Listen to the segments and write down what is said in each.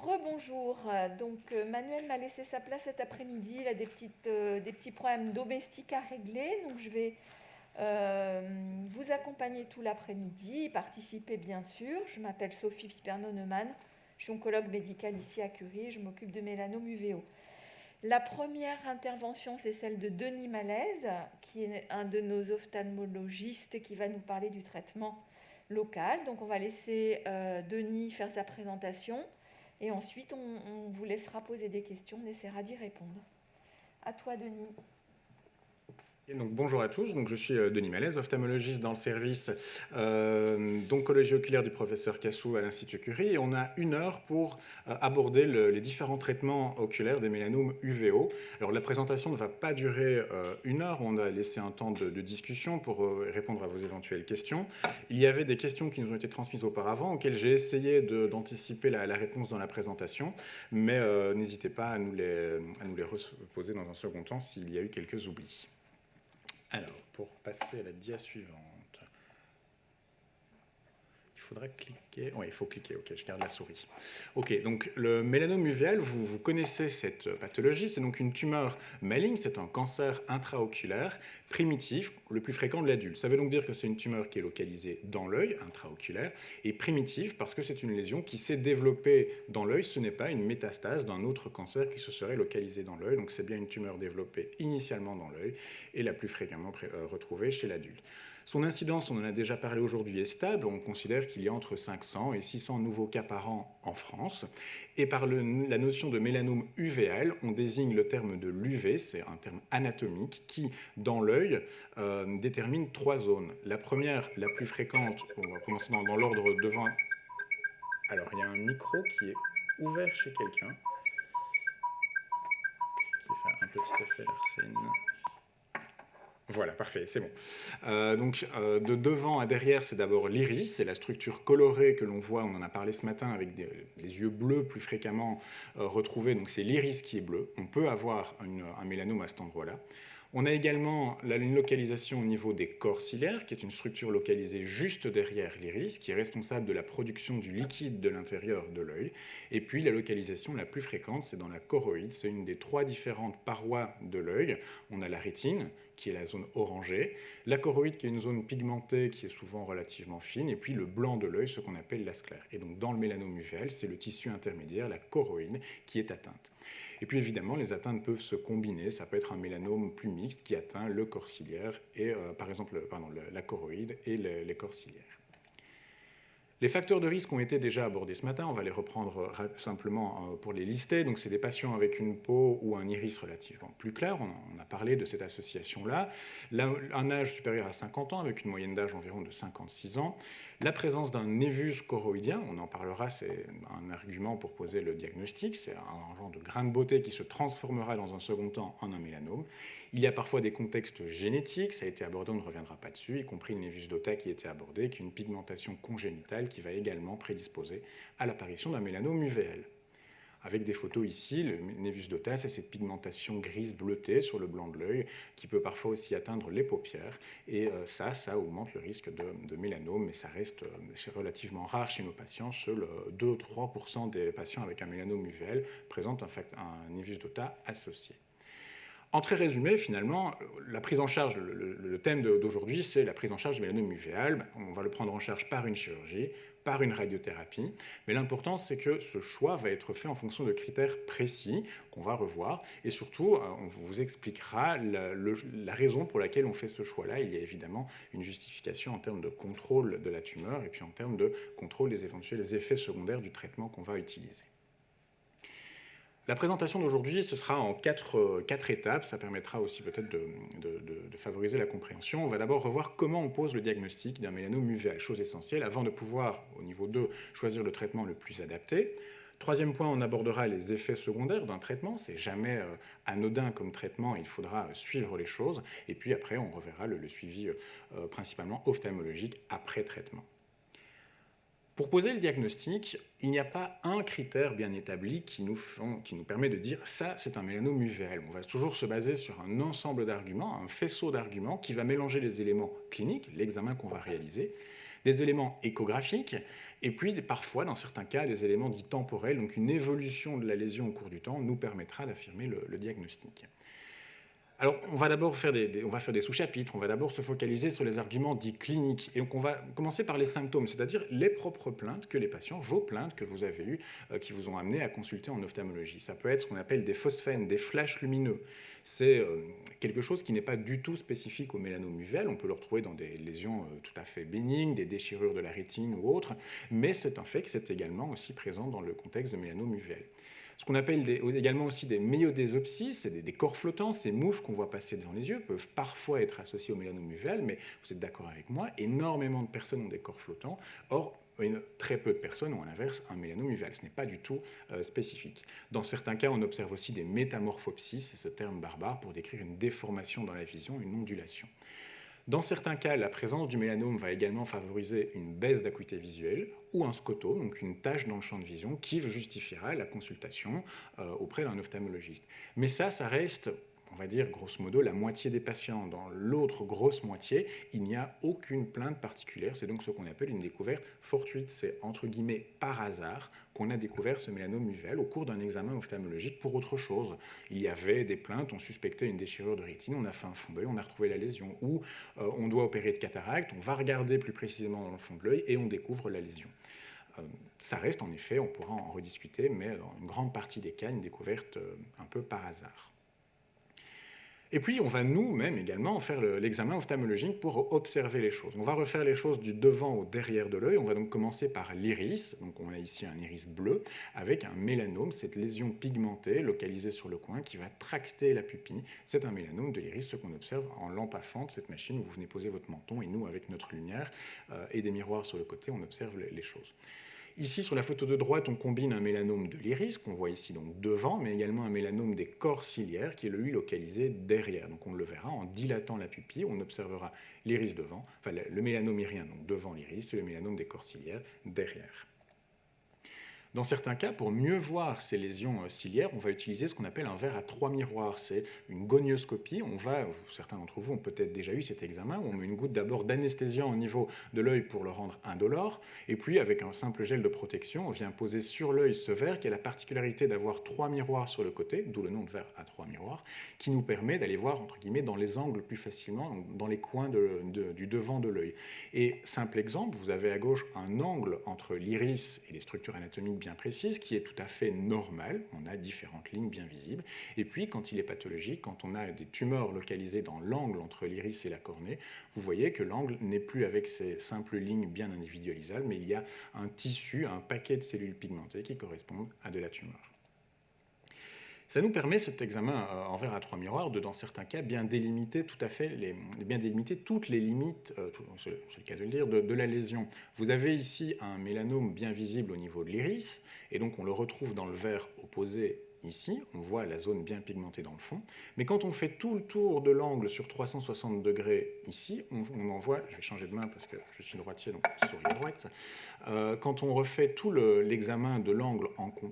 Rebonjour. Manuel m'a laissé sa place cet après-midi. Il a des petits problèmes domestiques à régler. Donc, je vais vous accompagner tout l'après-midi, participer bien sûr. Je m'appelle Sophie Piperno-Neumann. Je suis oncologue médicale ici à Curie. Je m'occupe de mélanome uvéo. La première intervention, c'est celle de Denis Malaise, qui est un de nos ophtalmologistes et qui va nous parler du traitement local. Donc, on va laisser Denis faire sa présentation. Et ensuite, on vous laissera poser des questions, on essaiera d'y répondre. À toi, Denis. Et donc, bonjour à tous, je suis Denis Malaise, ophtalmologiste dans le service d'oncologie oculaire du professeur Cassou à l'Institut Curie. Et on a 1 heure pour aborder les différents traitements oculaires des mélanomes uvéo. Alors la présentation ne va pas durer 1 heure, on a laissé un temps de discussion pour répondre à vos éventuelles questions. Il y avait des questions qui nous ont été transmises auparavant, auxquelles j'ai essayé d'anticiper la réponse dans la présentation, mais n'hésitez pas à nous les reposer dans un second temps s'il y a eu quelques oublis. Alors, pour passer à la dia suivante, il faudra cliquer. Oui, il faut cliquer, ok, je garde la souris. Ok, donc le mélanome uvéal, vous connaissez cette pathologie, c'est donc une tumeur maligne, c'est un cancer intraoculaire primitif, le plus fréquent de l'adulte. Ça veut donc dire que c'est une tumeur qui est localisée dans l'œil, intraoculaire, et primitive parce que c'est une lésion qui s'est développée dans l'œil, ce n'est pas une métastase d'un autre cancer qui se serait localisé dans l'œil, donc c'est bien une tumeur développée initialement dans l'œil et la plus fréquemment retrouvée chez l'adulte. Son incidence, on en a déjà parlé aujourd'hui, est stable. On considère qu'il y a entre 500 et 600 nouveaux cas par an en France. Et par la notion de mélanome uvéal, on désigne le terme de l'UV, c'est un terme anatomique qui, dans l'œil, détermine 3 zones. La première, la plus fréquente, on va commencer dans l'ordre devant. Alors, il y a un micro qui est ouvert chez quelqu'un, qui fait un petit effet Larsen. Voilà, parfait, c'est bon. De devant à derrière, c'est d'abord l'iris, c'est la structure colorée que l'on voit, on en a parlé ce matin, avec les yeux bleus plus fréquemment retrouvés, donc c'est l'iris qui est bleu. On peut avoir un mélanome à cet endroit-là. On a également une localisation au niveau des corps ciliaires, qui est une structure localisée juste derrière l'iris, qui est responsable de la production du liquide de l'intérieur de l'œil. Et puis la localisation la plus fréquente, c'est dans la choroïde, c'est une des 3 différentes parois de l'œil. On a la rétine, qui est la zone orangée, la choroïde qui est une zone pigmentée qui est souvent relativement fine, et puis le blanc de l'œil, ce qu'on appelle la sclère. Et donc dans le mélanome uvéal, c'est le tissu intermédiaire, la choroïde, qui est atteinte. Et puis évidemment, les atteintes peuvent se combiner, ça peut être un mélanome plus mixte qui atteint le corps ciliaire, et, par exemple la choroïde et les corps ciliaires. Les facteurs de risque ont été déjà abordés ce matin, on va les reprendre simplement pour les lister. Donc c'est des patients avec une peau ou un iris relativement plus clair, on a parlé de cette association-là. Un âge supérieur à 50 ans avec une moyenne d'âge environ de 56 ans. La présence d'un névus choroïdien, on en parlera, c'est un argument pour poser le diagnostic, c'est un genre de grain de beauté qui se transformera dans un second temps en un mélanome. Il y a parfois des contextes génétiques, ça a été abordé, on ne reviendra pas dessus, y compris le névus d'Ota qui a été abordé, qui est une pigmentation congénitale qui va également prédisposer à l'apparition d'un mélanome uvéal. Avec des photos ici, le névus d'Ota, c'est cette pigmentation grise bleutée sur le blanc de l'œil qui peut parfois aussi atteindre les paupières. Et ça augmente le risque de mélanome, mais ça reste relativement rare chez nos patients. Seuls 2-3% des patients avec un mélanome uvéal présentent un névus d'Ota associé. En très résumé, finalement, la prise en charge, le thème d'aujourd'hui, c'est la prise en charge du mélanome uvéal. On va le prendre en charge par une chirurgie, par une radiothérapie, mais l'important, c'est que ce choix va être fait en fonction de critères précis qu'on va revoir, et surtout, on vous expliquera la raison pour laquelle on fait ce choix-là. Il y a évidemment une justification en termes de contrôle de la tumeur, et puis en termes de contrôle des éventuels effets secondaires du traitement qu'on va utiliser. La présentation d'aujourd'hui, ce sera en 4 étapes. Ça permettra aussi peut-être de favoriser la compréhension. On va d'abord revoir comment on pose le diagnostic d'un mélanome uvéal, chose essentielle, avant de pouvoir, au niveau 2, choisir le traitement le plus adapté. Troisième point, on abordera les effets secondaires d'un traitement. C'est jamais anodin comme traitement, il faudra suivre les choses. Et puis après, on reverra le suivi principalement ophtalmologique après traitement. Pour poser le diagnostic, il n'y a pas un critère bien établi qui nous permet de dire « ça, c'est un mélanome uvéal ». On va toujours se baser sur un ensemble d'arguments, un faisceau d'arguments qui va mélanger les éléments cliniques, l'examen qu'on va réaliser, des éléments échographiques, et puis parfois, dans certains cas, des éléments dits temporels, donc une évolution de la lésion au cours du temps nous permettra d'affirmer le diagnostic. Alors, on va d'abord faire des sous-chapitres, on va d'abord se focaliser sur les arguments dits cliniques. Et donc, on va commencer par les symptômes, c'est-à-dire les propres plaintes que les patients, vos plaintes que vous avez eues, qui vous ont amené à consulter en ophtalmologie. Ça peut être ce qu'on appelle des phosphènes, des flashs lumineux. C'est quelque chose qui n'est pas du tout spécifique au mélanome uvéal. On peut le retrouver dans des lésions tout à fait bénignes, des déchirures de la rétine ou autres, mais c'est un fait que c'est également aussi présent dans le contexte de mélanome uvéal. Ce qu'on appelle également aussi des méiodésopsies, c'est des corps flottants, ces mouches qu'on voit passer devant les yeux peuvent parfois être associées au mélanome uvéal, mais vous êtes d'accord avec moi, énormément de personnes ont des corps flottants, or très peu de personnes ont à l'inverse un mélanome uvéal, ce n'est pas du tout spécifique. Dans certains cas, on observe aussi des métamorphopsies, c'est ce terme barbare pour décrire une déformation dans la vision, une ondulation. Dans certains cas, la présence du mélanome va également favoriser une baisse d'acuité visuelle ou un scotome, donc une tache dans le champ de vision qui justifiera la consultation auprès d'un ophtalmologiste. Mais ça reste, on va dire grosso modo, la moitié des patients. Dans l'autre grosse moitié, il n'y a aucune plainte particulière. C'est donc ce qu'on appelle une découverte fortuite. C'est entre guillemets par hasard qu'on a découvert ce mélanome uvéal au cours d'un examen ophtalmologique pour autre chose. Il y avait des plaintes, on suspectait une déchirure de rétine, on a fait un fond d'œil, on a retrouvé la lésion. Ou on doit opérer de cataracte, on va regarder plus précisément dans le fond de l'œil et on découvre la lésion. Ça reste en effet, on pourra en rediscuter, mais dans une grande partie des cas, une découverte un peu par hasard. Et puis, on va nous-mêmes également faire l'examen ophtalmologique pour observer les choses. On va refaire les choses du devant au derrière de l'œil. On va donc commencer par l'iris. Donc, on a ici un iris bleu avec un mélanome, cette lésion pigmentée localisée sur le coin qui va tracter la pupille. C'est un mélanome de l'iris, ce qu'on observe en lampe à fente, cette machine où vous venez poser votre menton et nous, avec notre lumière et des miroirs sur le côté, on observe les choses. Ici, sur la photo de droite, on combine un mélanome de l'iris, qu'on voit ici donc devant, mais également un mélanome des corps ciliaires, qui est lui localisé derrière. Donc on le verra en dilatant la pupille, on observera l'iris devant, enfin le mélanome irien donc devant l'iris, et le mélanome des corps ciliaires derrière. Dans certains cas, pour mieux voir ces lésions ciliaires, on va utiliser ce qu'on appelle un verre à 3 miroirs. C'est une gonioscopie. Certains d'entre vous ont peut-être déjà eu cet examen, où on met une goutte d'abord d'anesthésiant au niveau de l'œil pour le rendre indolore, et puis avec un simple gel de protection, on vient poser sur l'œil ce verre qui a la particularité d'avoir 3 miroirs sur le côté, d'où le nom de verre à 3 miroirs, qui nous permet d'aller voir, entre guillemets, dans les angles plus facilement, donc dans les coins du devant de l'œil. Et simple exemple, vous avez à gauche un angle entre l'iris et les structures anatomiques bien précise, qui est tout à fait normale. On a différentes lignes bien visibles. Et puis, quand il est pathologique, quand on a des tumeurs localisées dans l'angle entre l'iris et la cornée, vous voyez que l'angle n'est plus avec ces simples lignes bien individualisables, mais il y a un tissu, un paquet de cellules pigmentées qui correspondent à de la tumeur. Ça nous permet, cet examen en verre à 3 miroirs, de, dans certains cas, bien délimiter toutes les limites, c'est le cas de le dire, de la lésion. Vous avez ici un mélanome bien visible au niveau de l'iris, et donc on le retrouve dans le verre opposé ici, on voit la zone bien pigmentée dans le fond, mais quand on fait tout le tour de l'angle sur 360 degrés ici, on en voit, je vais changer de main parce que je suis droitier, donc souris à droite, quand on refait tout l'examen de l'angle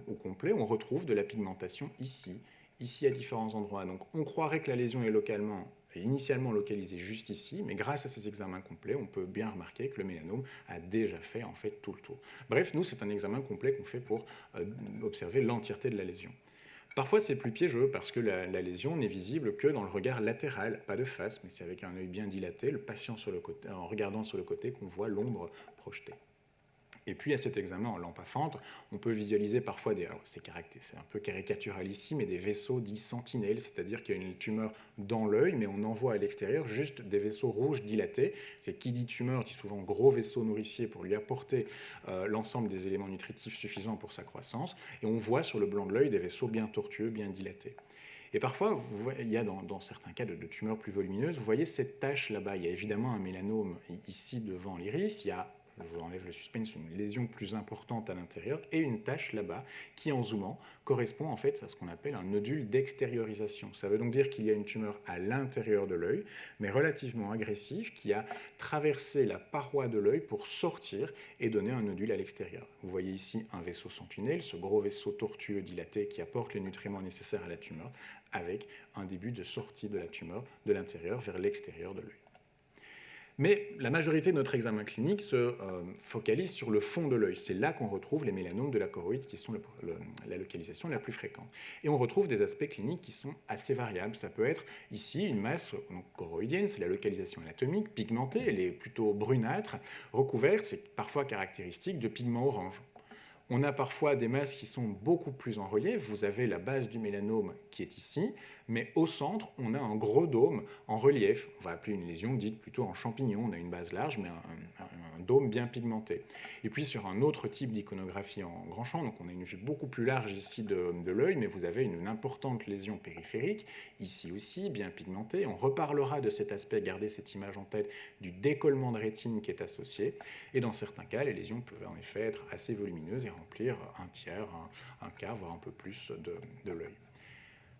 au complet, on retrouve de la pigmentation ici à différents endroits. Donc on croirait que la lésion est initialement localisée juste ici, mais grâce à ces examens complets, on peut bien remarquer que le mélanome a déjà fait en fait tout le tour. Bref, nous, c'est un examen complet qu'on fait pour observer l'entièreté de la lésion. Parfois, c'est plus piégeux parce que la lésion n'est visible que dans le regard latéral, pas de face, mais c'est avec un œil bien dilaté, le patient sur le côté, en regardant sur le côté, qu'on voit l'ombre projetée. Et puis à cet examen en lampe à fente, on peut visualiser parfois c'est un peu caricatural ici, mais des vaisseaux dits sentinelles, c'est-à-dire qu'il y a une tumeur dans l'œil, mais on en voit à l'extérieur juste des vaisseaux rouges dilatés. C'est qui dit tumeur dit souvent gros vaisseau nourricier pour lui apporter l'ensemble des éléments nutritifs suffisants pour sa croissance. Et on voit sur le blanc de l'œil des vaisseaux bien tortueux, bien dilatés. Et parfois, il y a dans certains cas de tumeurs plus volumineuses, vous voyez cette tache là-bas. Il y a évidemment un mélanome ici devant l'iris, il y a, je vous enlève le suspense, une lésion plus importante à l'intérieur et une tache là-bas qui, en zoomant, correspond en fait à ce qu'on appelle un nodule d'extériorisation. Ça veut donc dire qu'il y a une tumeur à l'intérieur de l'œil, mais relativement agressive, qui a traversé la paroi de l'œil pour sortir et donner un nodule à l'extérieur. Vous voyez ici un vaisseau sentinelle, ce gros vaisseau tortueux dilaté qui apporte les nutriments nécessaires à la tumeur, avec un début de sortie de la tumeur de l'intérieur vers l'extérieur de l'œil. Mais la majorité de notre examen clinique se focalise sur le fond de l'œil. C'est là qu'on retrouve les mélanomes de la choroïde qui sont la localisation la plus fréquente. Et on retrouve des aspects cliniques qui sont assez variables. Ça peut être ici une masse choroïdienne, c'est la localisation anatomique, pigmentée, elle est plutôt brunâtre, recouverte, c'est parfois caractéristique de pigments orange. On a parfois des masses qui sont beaucoup plus en relief. Vous avez la base du mélanome qui est ici, mais au centre, on a un gros dôme en relief. On va appeler une lésion dite plutôt en champignon. On a une base large, mais un dôme bien pigmenté. Et puis sur un autre type d'iconographie en grand champ, donc on a une vue beaucoup plus large ici de l'œil, mais vous avez une importante lésion périphérique, ici aussi, bien pigmentée. On reparlera de cet aspect, gardez cette image en tête, du décollement de rétine qui est associé. Et dans certains cas, les lésions peuvent en effet être assez volumineuses et remplir un tiers, un quart, voire un peu plus de l'œil.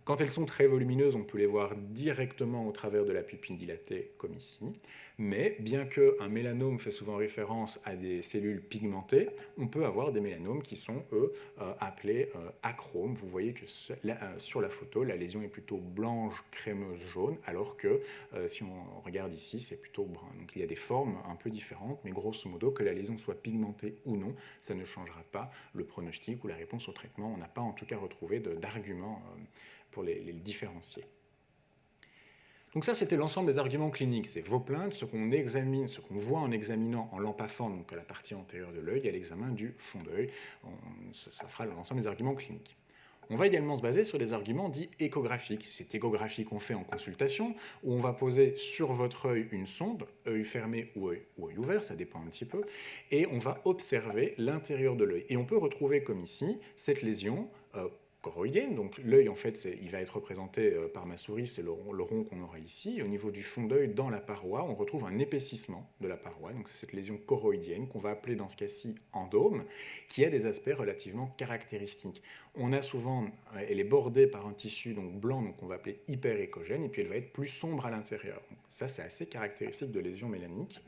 Quand elles sont très volumineuses, on peut les voir directement au travers de la pupille dilatée, comme ici. Mais bien qu'un mélanome fait souvent référence à des cellules pigmentées, on peut avoir des mélanomes qui sont, eux, appelés achromes. Vous voyez que sur la photo, la lésion est plutôt blanche, crémeuse, jaune, alors que si on regarde ici, c'est plutôt brun. Donc il y a des formes un peu différentes, mais grosso modo, que la lésion soit pigmentée ou non, ça ne changera pas le pronostic ou la réponse au traitement. On n'a pas en tout cas retrouvé d'arguments pour les différencier. Donc ça, c'était l'ensemble des arguments cliniques. C'est vos plaintes, ce qu'on examine, ce qu'on voit en examinant en lampaforme, donc à la partie antérieure de l'œil, à l'examen du fond d'œil. Ça fera l'ensemble des arguments cliniques. On va également se baser sur des arguments dits échographiques. C'est échographie qu'on fait en consultation, où on va poser sur votre œil une sonde, œil fermé ou œil ouvert, ça dépend un petit peu, et on va observer l'intérieur de l'œil. Et on peut retrouver, comme ici, cette lésion choroïdienne. Donc l'œil, en fait, il va être représenté par ma souris, c'est le rond qu'on aura ici. Et au niveau du fond d'œil, dans la paroi, on retrouve un épaississement de la paroi. Donc c'est cette lésion choroïdienne qu'on va appeler dans ce cas-ci endôme, qui a des aspects relativement caractéristiques. On a souvent, elle est bordée par un tissu donc blanc, donc on va appeler hyperéchogène, et puis elle va être plus sombre à l'intérieur. Ça, c'est assez caractéristique de lésions mélaniques,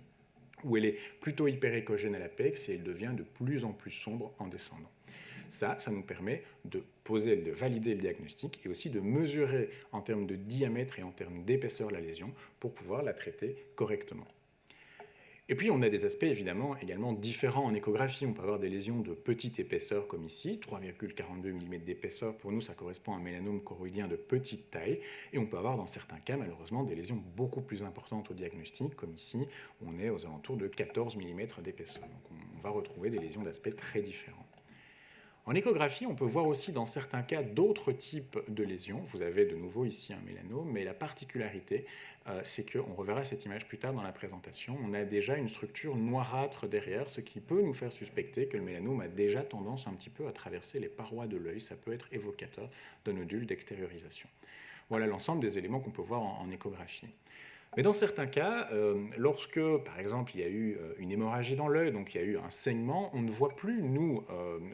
où elle est plutôt hyperéchogène à l'apex et elle devient de plus en plus sombre en descendant. Ça nous permet de valider le diagnostic et aussi de mesurer en termes de diamètre et en termes d'épaisseur la lésion pour pouvoir la traiter correctement. Et puis on a des aspects évidemment également différents en échographie. On peut avoir des lésions de petite épaisseur comme ici, 3,42 mm d'épaisseur. Pour nous, ça correspond à un mélanome choroïdien de petite taille. Et on peut avoir dans certains cas malheureusement des lésions beaucoup plus importantes au diagnostic, comme ici, on est aux alentours de 14 mm d'épaisseur. Donc on va retrouver des lésions d'aspect très différents. En échographie, on peut voir aussi dans certains cas d'autres types de lésions. Vous avez de nouveau ici un mélanome, mais la particularité, c'est qu'on reverra cette image plus tard dans la présentation, on a déjà une structure noirâtre derrière, ce qui peut nous faire suspecter que le mélanome a déjà tendance un petit peu à traverser les parois de l'œil. Ça peut être évocateur d'un nodule d'extériorisation. Voilà l'ensemble des éléments qu'on peut voir en échographie. Mais dans certains cas, lorsque, par exemple, il y a eu une hémorragie dans l'œil, donc il y a eu un saignement, on ne voit plus, nous,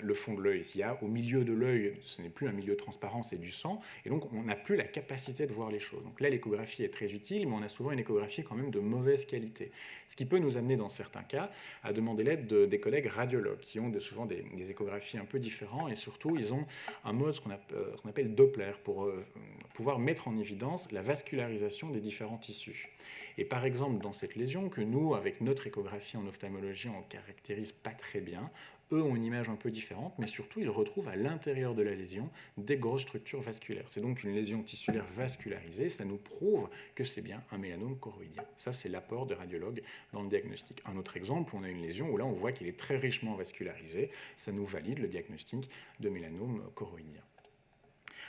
le fond de l'œil. Il y a au milieu de l'œil, ce n'est plus un milieu transparent, c'est du sang, et donc on n'a plus la capacité de voir les choses. Donc là, l'échographie est très utile, mais on a souvent une échographie quand même de mauvaise qualité. Ce qui peut nous amener, dans certains cas, à demander l'aide des collègues radiologues, qui ont souvent des échographies un peu différentes, et surtout, ils ont un mode, ce qu'on appelle Doppler, pour pouvoir mettre en évidence la vascularisation des différents tissus. Et par exemple, dans cette lésion que nous, avec notre échographie en ophtalmologie, on ne caractérise pas très bien, eux ont une image un peu différente, mais surtout, ils retrouvent à l'intérieur de la lésion des grosses structures vasculaires. C'est donc une lésion tissulaire vascularisée, ça nous prouve que c'est bien un mélanome choroïdien. Ça, c'est l'apport des radiologues dans le diagnostic. Un autre exemple, on a une lésion où là, on voit qu'il est très richement vascularisé, ça nous valide le diagnostic de mélanome choroïdien.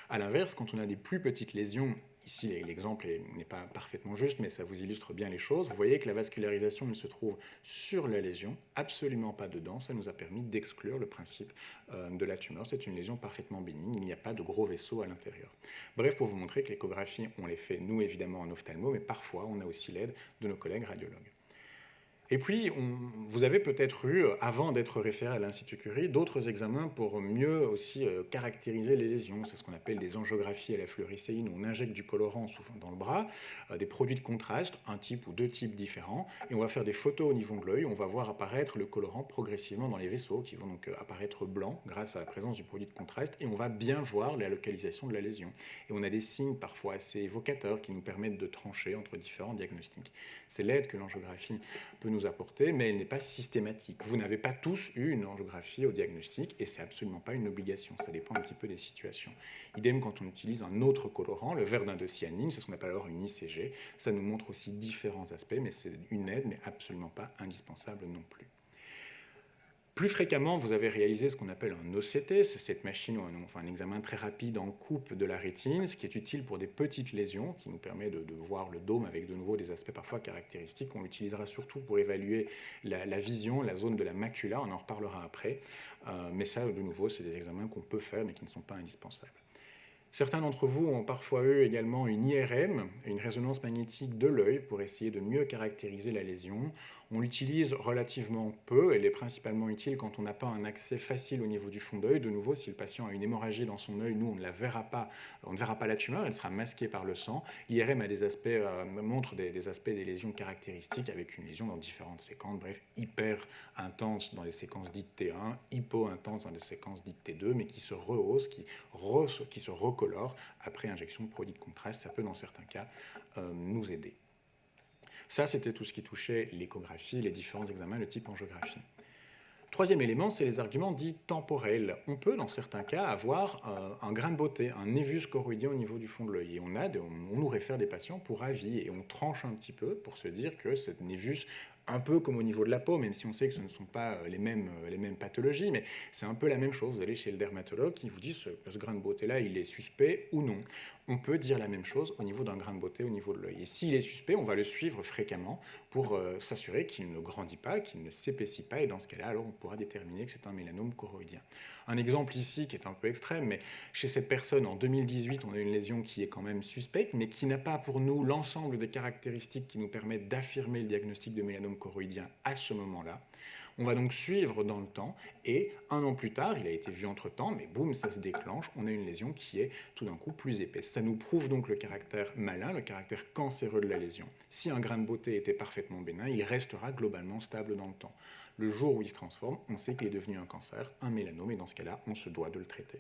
A l'inverse, quand on a des plus petites lésions, ici l'exemple n'est pas parfaitement juste, mais ça vous illustre bien les choses, vous voyez que la vascularisation elle se trouve sur la lésion, absolument pas dedans, ça nous a permis d'exclure le principe de la tumeur. C'est une lésion parfaitement bénigne, il n'y a pas de gros vaisseaux à l'intérieur. Bref, pour vous montrer que l'échographie, on les fait nous évidemment en ophtalmo, mais parfois on a aussi l'aide de nos collègues radiologues. Et puis, vous avez peut-être eu, avant d'être référé à l'Institut Curie, d'autres examens pour mieux aussi caractériser les lésions. C'est ce qu'on appelle des angiographies à la fluorescéine, où on injecte du colorant souvent dans le bras, des produits de contraste, un type ou deux types différents, et on va faire des photos au niveau de l'œil, on va voir apparaître le colorant progressivement dans les vaisseaux, qui vont donc apparaître blancs grâce à la présence du produit de contraste, et on va bien voir la localisation de la lésion. Et on a des signes parfois assez évocateurs qui nous permettent de trancher entre différents diagnostics. C'est l'aide que l'angiographie peut nous apporter, mais elle n'est pas systématique. Vous n'avez pas tous eu une angiographie au diagnostic, et c'est absolument pas une obligation, ça dépend un petit peu des situations. Idem quand on utilise un autre colorant, le verdindocyanine, c'est ce qu'on appelle alors une ICG, ça nous montre aussi différents aspects, mais c'est une aide, mais absolument pas indispensable non plus. Plus fréquemment, vous avez réalisé ce qu'on appelle un OCT, c'est cette machine, un examen très rapide en coupe de la rétine, ce qui est utile pour des petites lésions, qui nous permet de voir le dôme avec de nouveau des aspects parfois caractéristiques. On l'utilisera surtout pour évaluer la vision, la zone de la macula, on en reparlera après. Mais ça, de nouveau, c'est des examens qu'on peut faire, mais qui ne sont pas indispensables. Certains d'entre vous ont parfois eu également une IRM, une résonance magnétique de l'œil, pour essayer de mieux caractériser la lésion. On l'utilise relativement peu, elle est principalement utile quand on n'a pas un accès facile au niveau du fond d'œil. De nouveau, si le patient a une hémorragie dans son œil, nous, on ne verra pas la tumeur, elle sera masquée par le sang. L'IRM a montre des aspects des lésions caractéristiques, avec une lésion dans différentes séquences, bref, hyper intense dans les séquences dites T1, hypo-intense dans les séquences dites T2, mais qui se rehausse, qui se recolore après injection de produits de contraste. Ça peut, dans certains cas, nous aider. Ça, c'était tout ce qui touchait l'échographie, les différents examens de type angiographie. Troisième élément, c'est les arguments dits temporels. On peut, dans certains cas, avoir un grain de beauté, un névus choroïdien au niveau du fond de l'œil. Et on nous réfère des patients pour avis, et on tranche un petit peu pour se dire que ce névus, un peu comme au niveau de la peau, même si on sait que ce ne sont pas les mêmes pathologies, mais c'est un peu la même chose. Vous allez chez le dermatologue qui vous dit ce grain de beauté-là, il est suspect ou non. On peut dire la même chose au niveau d'un grain de beauté au niveau de l'œil. Et s'il est suspect, on va le suivre fréquemment pour s'assurer qu'il ne grandit pas, qu'il ne s'épaissit pas, et dans ce cas-là, alors on pourra déterminer que c'est un mélanome choroïdien. Un exemple ici qui est un peu extrême, mais chez cette personne, en 2018, on a une lésion qui est quand même suspecte, mais qui n'a pas pour nous l'ensemble des caractéristiques qui nous permettent d'affirmer le diagnostic de mélanome choroïdien à ce moment-là. On va donc suivre dans le temps, et un an plus tard, il a été vu entre-temps, mais boum, ça se déclenche, on a une lésion qui est tout d'un coup plus épaisse. Ça nous prouve donc le caractère malin, le caractère cancéreux de la lésion. Si un grain de beauté était parfaitement bénin, il restera globalement stable dans le temps. Le jour où il se transforme, on sait qu'il est devenu un cancer, un mélanome, et dans ce cas-là, on se doit de le traiter.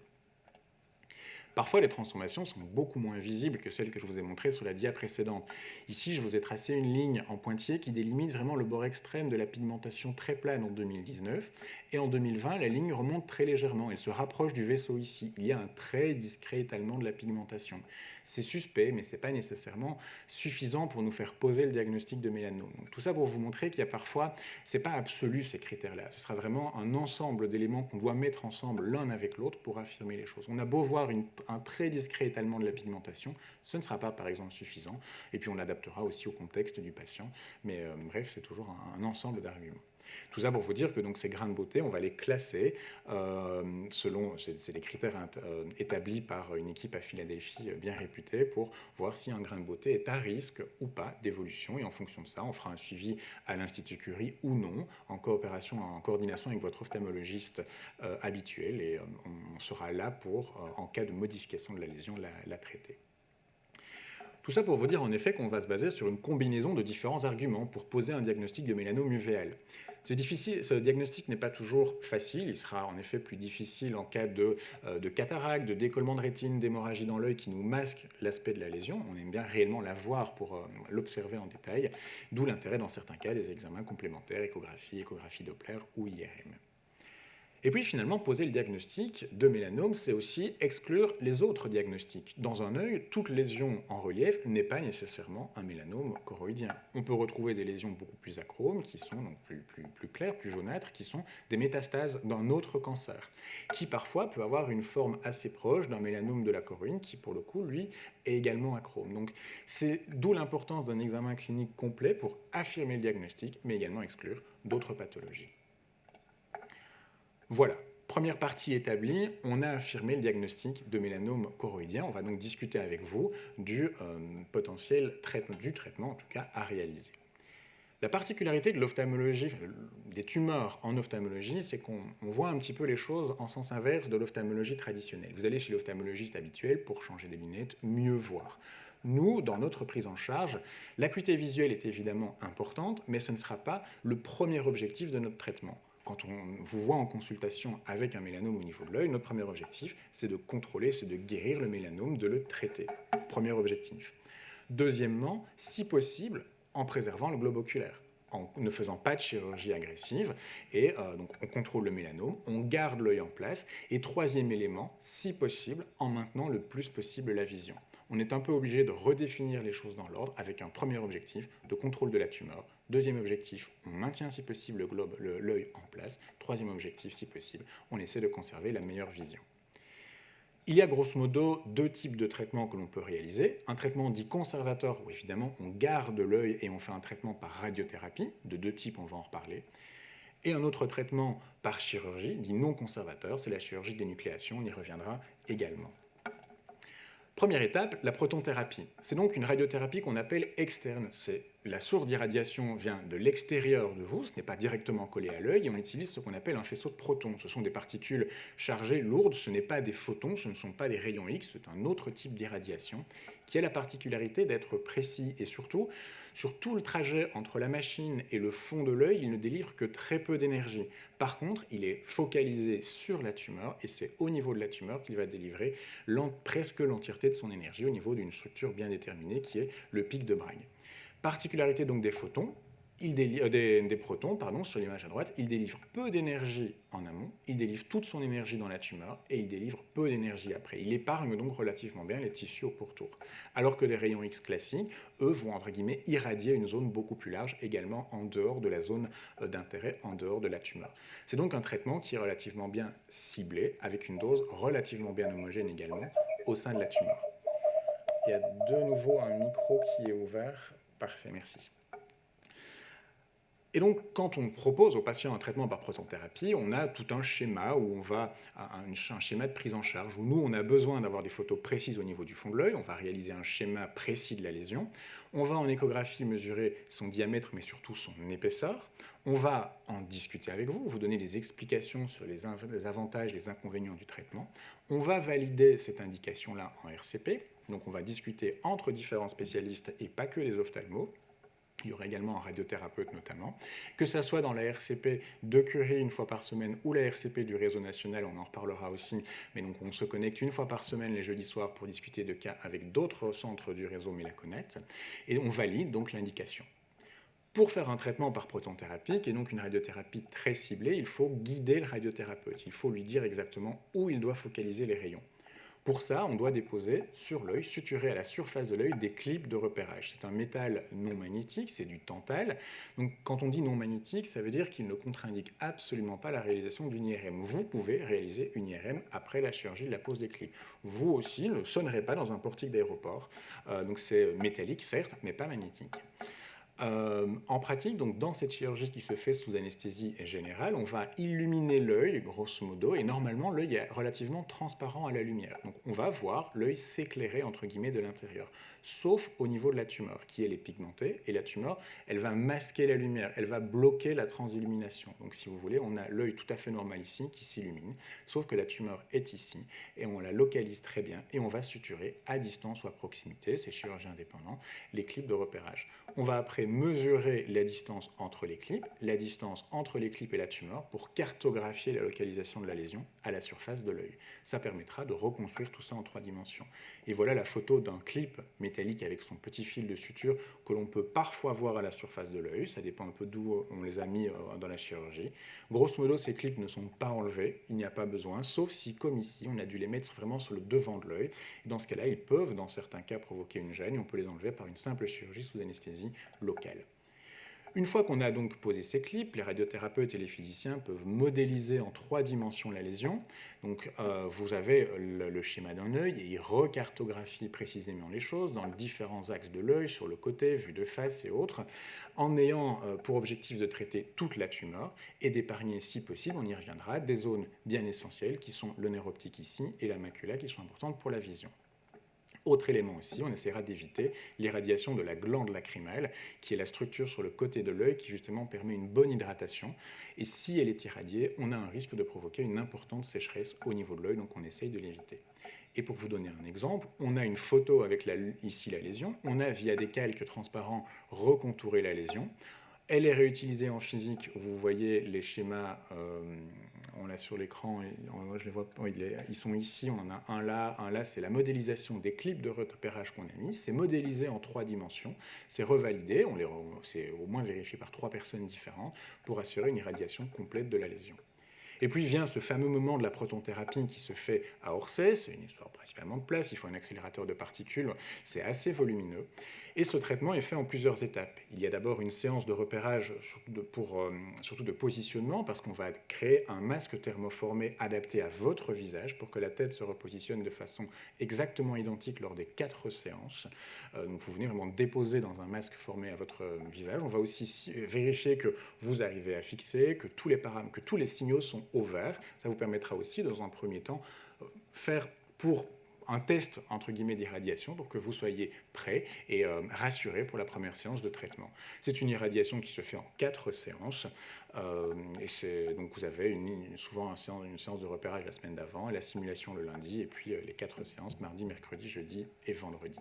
Parfois, les transformations sont beaucoup moins visibles que celles que je vous ai montrées sur la dia précédente. Ici, je vous ai tracé une ligne en pointillé qui délimite vraiment le bord extrême de la pigmentation très plane en 2019. Et en 2020, la ligne remonte très légèrement. Elle se rapproche du vaisseau ici. Il y a un très discret étalement de la pigmentation. C'est suspect, mais ce n'est pas nécessairement suffisant pour nous faire poser le diagnostic de mélanome. Donc, tout ça pour vous montrer qu'il y a parfois, ce n'est pas absolu ces critères-là. Ce sera vraiment un ensemble d'éléments qu'on doit mettre ensemble l'un avec l'autre pour affirmer les choses. On a beau voir un très discret étalement de la pigmentation, ce ne sera pas par exemple suffisant, et puis on l'adaptera aussi au contexte du patient, mais bref, c'est toujours un ensemble d'arguments. Tout ça pour vous dire que donc, ces grains de beauté, on va les classer selon, c'est des critères établis par une équipe à Philadelphie bien réputée pour voir si un grain de beauté est à risque ou pas d'évolution, et en fonction de ça, on fera un suivi à l'Institut Curie ou non, en coordination avec votre ophtalmologiste habituel, et on sera là pour, en cas de modification de la lésion, la traiter. Tout ça pour vous dire en effet qu'on va se baser sur une combinaison de différents arguments pour poser un diagnostic de mélanome uvéal. Ce diagnostic n'est pas toujours facile, il sera en effet plus difficile en cas de cataracte, de décollement de rétine, d'hémorragie dans l'œil qui nous masque l'aspect de la lésion. On aime bien réellement la voir pour l'observer en détail, d'où l'intérêt dans certains cas des examens complémentaires, échographie Doppler ou IRM. Et puis finalement, poser le diagnostic de mélanome, c'est aussi exclure les autres diagnostics. Dans un œil, toute lésion en relief n'est pas nécessairement un mélanome choroïdien. On peut retrouver des lésions beaucoup plus achromes, qui sont donc plus claires, plus jaunâtres, qui sont des métastases d'un autre cancer, qui parfois peut avoir une forme assez proche d'un mélanome de la choroïde, qui pour le coup, lui, est également achrome. Donc c'est d'où l'importance d'un examen clinique complet pour affirmer le diagnostic, mais également exclure d'autres pathologies. Voilà, première partie établie, on a affirmé le diagnostic de mélanome choroïdien. On va donc discuter avec vous du potentiel traitement, en tout cas, à réaliser. La particularité de l'ophtalmologie, des tumeurs en ophtalmologie, c'est qu'on voit un petit peu les choses en sens inverse de l'ophtalmologie traditionnelle. Vous allez chez l'ophtalmologiste habituel pour changer des lunettes, mieux voir. Nous, dans notre prise en charge, l'acuité visuelle est évidemment importante, mais ce ne sera pas le premier objectif de notre traitement. Quand on vous voit en consultation avec un mélanome au niveau de l'œil, notre premier objectif, c'est de contrôler, c'est de guérir le mélanome, de le traiter. Premier objectif. Deuxièmement, si possible, en préservant le globe oculaire, en ne faisant pas de chirurgie agressive, et donc on contrôle le mélanome, on garde l'œil en place, et troisième élément, si possible, en maintenant le plus possible la vision. On est un peu obligé de redéfinir les choses dans l'ordre avec un premier objectif de contrôle de la tumeur. Deuxième objectif, on maintient si possible l'œil en place. Troisième objectif, si possible, on essaie de conserver la meilleure vision. Il y a grosso modo deux types de traitements que l'on peut réaliser. Un traitement dit conservateur, où évidemment on garde l'œil et on fait un traitement par radiothérapie. De deux types, on va en reparler. Et un autre traitement par chirurgie, dit non conservateur, c'est la chirurgie d'énucléation, on y reviendra également. Première étape, la protonthérapie. C'est donc une radiothérapie qu'on appelle externe. La source d'irradiation vient de l'extérieur de vous, ce n'est pas directement collé à l'œil, et on utilise ce qu'on appelle un faisceau de protons. Ce sont des particules chargées, lourdes, ce n'est pas des photons, ce ne sont pas des rayons X, c'est un autre type d'irradiation qui a la particularité d'être précis et surtout, sur tout le trajet entre la machine et le fond de l'œil, il ne délivre que très peu d'énergie. Par contre, il est focalisé sur la tumeur et c'est au niveau de la tumeur qu'il va délivrer presque l'entièreté de son énergie au niveau d'une structure bien déterminée qui est le pic de Bragg. Particularité donc des photons, des protons, sur l'image à droite, il délivre peu d'énergie en amont, il délivre toute son énergie dans la tumeur et il délivre peu d'énergie après. Il épargne donc relativement bien les tissus au pourtour. Alors que les rayons X classiques, eux, vont entre guillemets irradier une zone beaucoup plus large, également en dehors de la zone d'intérêt, en dehors de la tumeur. C'est donc un traitement qui est relativement bien ciblé, avec une dose relativement bien homogène également au sein de la tumeur. Il y a de nouveau un micro qui est ouvert. Parfait, merci. Et donc, quand on propose aux patients un traitement par protonthérapie, on a tout un schéma où on va un schéma de prise en charge où nous, on a besoin d'avoir des photos précises au niveau du fond de l'œil. On va réaliser un schéma précis de la lésion. On va en échographie mesurer son diamètre, mais surtout son épaisseur. On va en discuter avec vous, vous donner des explications sur les avantages, les inconvénients du traitement. On va valider cette indication-là en RCP. Donc, on va discuter entre différents spécialistes et pas que les ophtalmos. Il y aura également un radiothérapeute notamment. Que ce soit dans la RCP de Curie une fois par semaine ou la RCP du réseau national, on en reparlera aussi. Mais donc on se connecte une fois par semaine les jeudis soirs pour discuter de cas avec d'autres centres du réseau Mélaconet. Et on valide donc l'indication. Pour faire un traitement par protonthérapie, qui est donc une radiothérapie très ciblée, il faut guider le radiothérapeute. Il faut lui dire exactement où il doit focaliser les rayons. Pour ça, on doit déposer sur l'œil, suturer à la surface de l'œil, des clips de repérage. C'est un métal non magnétique, c'est du tantal. Donc quand on dit non magnétique, ça veut dire qu'il ne contre-indique absolument pas la réalisation d'une IRM. Vous pouvez réaliser une IRM après la chirurgie de la pose des clips. Vous aussi ne sonnerez pas dans un portique d'aéroport. Donc c'est métallique, certes, mais pas magnétique. En pratique, donc dans cette chirurgie qui se fait sous anesthésie générale, on va illuminer l'œil, grosso modo, et normalement l'œil est relativement transparent à la lumière. Donc on va voir l'œil s'éclairer entre guillemets de l'intérieur, sauf au niveau de la tumeur, qui elle est pigmentée, et la tumeur, elle va masquer la lumière, elle va bloquer la transillumination. Donc si vous voulez, on a l'œil tout à fait normal ici qui s'illumine, sauf que la tumeur est ici, et on la localise très bien, et on va suturer à distance ou à proximité, c'est chirurgien indépendant, les clips de repérage. On va après mesurer la distance entre les clips, la distance entre les clips et la tumeur pour cartographier la localisation de la lésion à la surface de l'œil. Ça permettra de reconstruire tout ça en 3 dimensions. Et voilà la photo d'un clip métallique avec son petit fil de suture que l'on peut parfois voir à la surface de l'œil. Ça dépend un peu d'où on les a mis dans la chirurgie. Grosso modo, ces clips ne sont pas enlevés, il n'y a pas besoin, sauf si, comme ici, on a dû les mettre vraiment sur le devant de l'œil. Dans ce cas-là, ils peuvent, dans certains cas, provoquer une gêne et on peut les enlever par une simple chirurgie sous anesthésie locale. Une fois qu'on a donc posé ces clips, les radiothérapeutes et les physiciens peuvent modéliser en 3 dimensions la lésion. Donc vous avez le schéma d'un œil et ils recartographient précisément les choses dans les différents axes de l'œil, sur le côté, vue de face et autres, en ayant pour objectif de traiter toute la tumeur et d'épargner, si possible, on y reviendra, des zones bien essentielles qui sont le nerf optique ici et la macula qui sont importantes pour la vision. Autre élément aussi, on essaiera d'éviter l'irradiation de la glande lacrymale, qui est la structure sur le côté de l'œil qui justement permet une bonne hydratation. Et si elle est irradiée, on a un risque de provoquer une importante sécheresse au niveau de l'œil, donc on essaye de l'éviter. Et pour vous donner un exemple, on a une photo avec ici la lésion, on a via des calques transparents recontouré la lésion. Elle est réutilisée en physique, vous voyez les schémas, on l'a sur l'écran, moi je les vois, ils sont ici, on en a un là, c'est la modélisation des clips de repérage qu'on a mis, c'est modélisé en 3 dimensions, c'est revalidé, c'est au moins vérifié par 3 personnes différentes pour assurer une irradiation complète de la lésion. Et puis vient ce fameux moment de la protonthérapie qui se fait à Orsay, c'est une histoire principalement de place, il faut un accélérateur de particules, c'est assez volumineux. Et ce traitement est fait en plusieurs étapes. Il y a d'abord une séance de repérage, surtout de positionnement, parce qu'on va créer un masque thermoformé adapté à votre visage pour que la tête se repositionne de façon exactement identique lors des 4 séances. Donc vous venez vraiment déposer dans un masque formé à votre visage. On va aussi vérifier que vous arrivez à fixer, que tous les signaux sont au vert. Ça vous permettra aussi, dans un premier temps, faire pour un test entre guillemets d'irradiation pour que vous soyez prêt et rassuré pour la première séance de traitement. C'est une irradiation qui se fait en 4 séances et donc vous avez souvent une séance de repérage la semaine d'avant, la simulation le lundi et puis les 4 séances mardi, mercredi, jeudi et vendredi.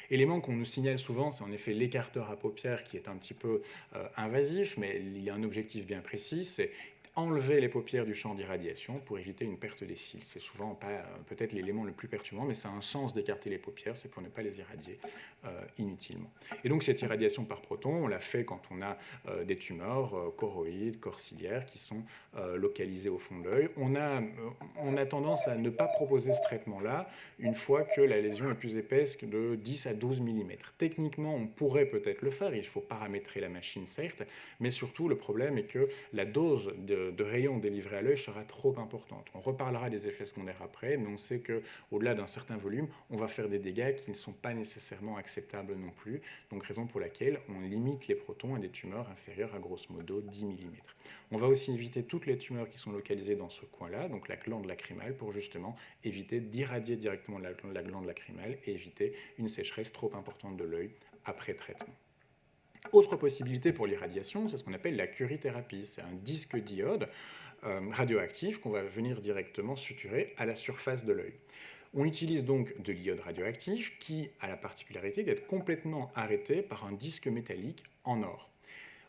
Élément qu'on nous signale souvent, c'est en effet l'écarteur à paupières qui est un petit peu invasif, mais il y a un objectif bien précis, c'est enlever les paupières du champ d'irradiation pour éviter une perte des cils. C'est souvent pas peut-être l'élément le plus perturbant, mais ça a un sens d'écarter les paupières, c'est pour ne pas les irradier inutilement. Et donc cette irradiation par proton, on la fait quand on a des tumeurs choroïdes, corps ciliaires qui sont localisées au fond de l'œil. On a tendance à ne pas proposer ce traitement-là une fois que la lésion est plus épaisse que de 10 à 12 mm. Techniquement, on pourrait peut-être le faire, il faut paramétrer la machine certes, mais surtout le problème est que la dose de rayons délivrés à l'œil sera trop importante. On reparlera des effets secondaires après, mais on sait qu'au-delà d'un certain volume, on va faire des dégâts qui ne sont pas nécessairement acceptables non plus. Donc raison pour laquelle on limite les protons à des tumeurs inférieures à grosso modo 10 mm. On va aussi éviter toutes les tumeurs qui sont localisées dans ce coin-là, donc la glande lacrymale, pour justement éviter d'irradier directement la glande lacrymale et éviter une sécheresse trop importante de l'œil après traitement. Autre possibilité pour l'irradiation, c'est ce qu'on appelle la curithérapie. C'est un disque diode radioactif qu'on va venir directement suturer à la surface de l'œil. On utilise donc de l'iode radioactif qui a la particularité d'être complètement arrêté par un disque métallique en or.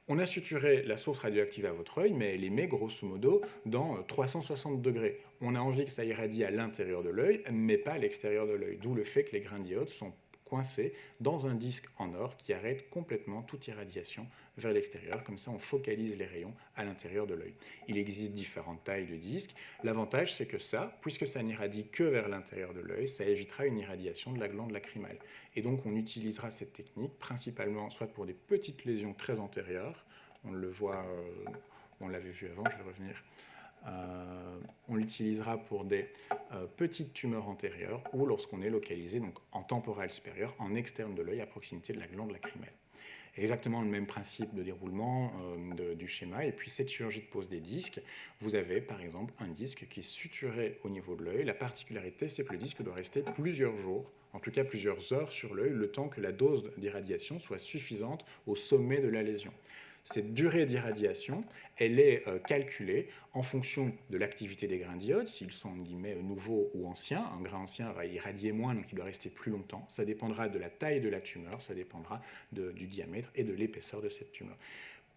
On a suturé la source radioactive à votre œil, mais elle émet grosso modo dans 360 degrés. On a envie que ça irradie à l'intérieur de l'œil, mais pas à l'extérieur de l'œil, d'où le fait que les grains d'iode sont coincé dans un disque en or qui arrête complètement toute irradiation vers l'extérieur. Comme ça, on focalise les rayons à l'intérieur de l'œil. Il existe différentes tailles de disques. L'avantage, c'est que ça, puisque ça n'irradie que vers l'intérieur de l'œil, ça évitera une irradiation de la glande lacrymale. Et donc, on utilisera cette technique principalement soit pour des petites lésions très antérieures, on le voit, on l'avait vu avant, je vais revenir. On l'utilisera pour des petites tumeurs antérieures ou lorsqu'on est localisé donc, en temporale supérieure, en externe de l'œil, à proximité de la glande lacrymale. Exactement le même principe de déroulement du schéma. Et puis cette chirurgie de pose des disques, vous avez par exemple un disque qui est suturé au niveau de l'œil. La particularité, c'est que le disque doit rester plusieurs jours, en tout cas plusieurs heures sur l'œil, le temps que la dose d'irradiation soit suffisante au sommet de la lésion. Cette durée d'irradiation, elle est calculée en fonction de l'activité des grains d'iode, s'ils sont guillemets, nouveaux ou anciens. Un grain ancien va irradier moins, donc il doit rester plus longtemps. Ça dépendra de la taille de la tumeur, ça dépendra du diamètre et de l'épaisseur de cette tumeur.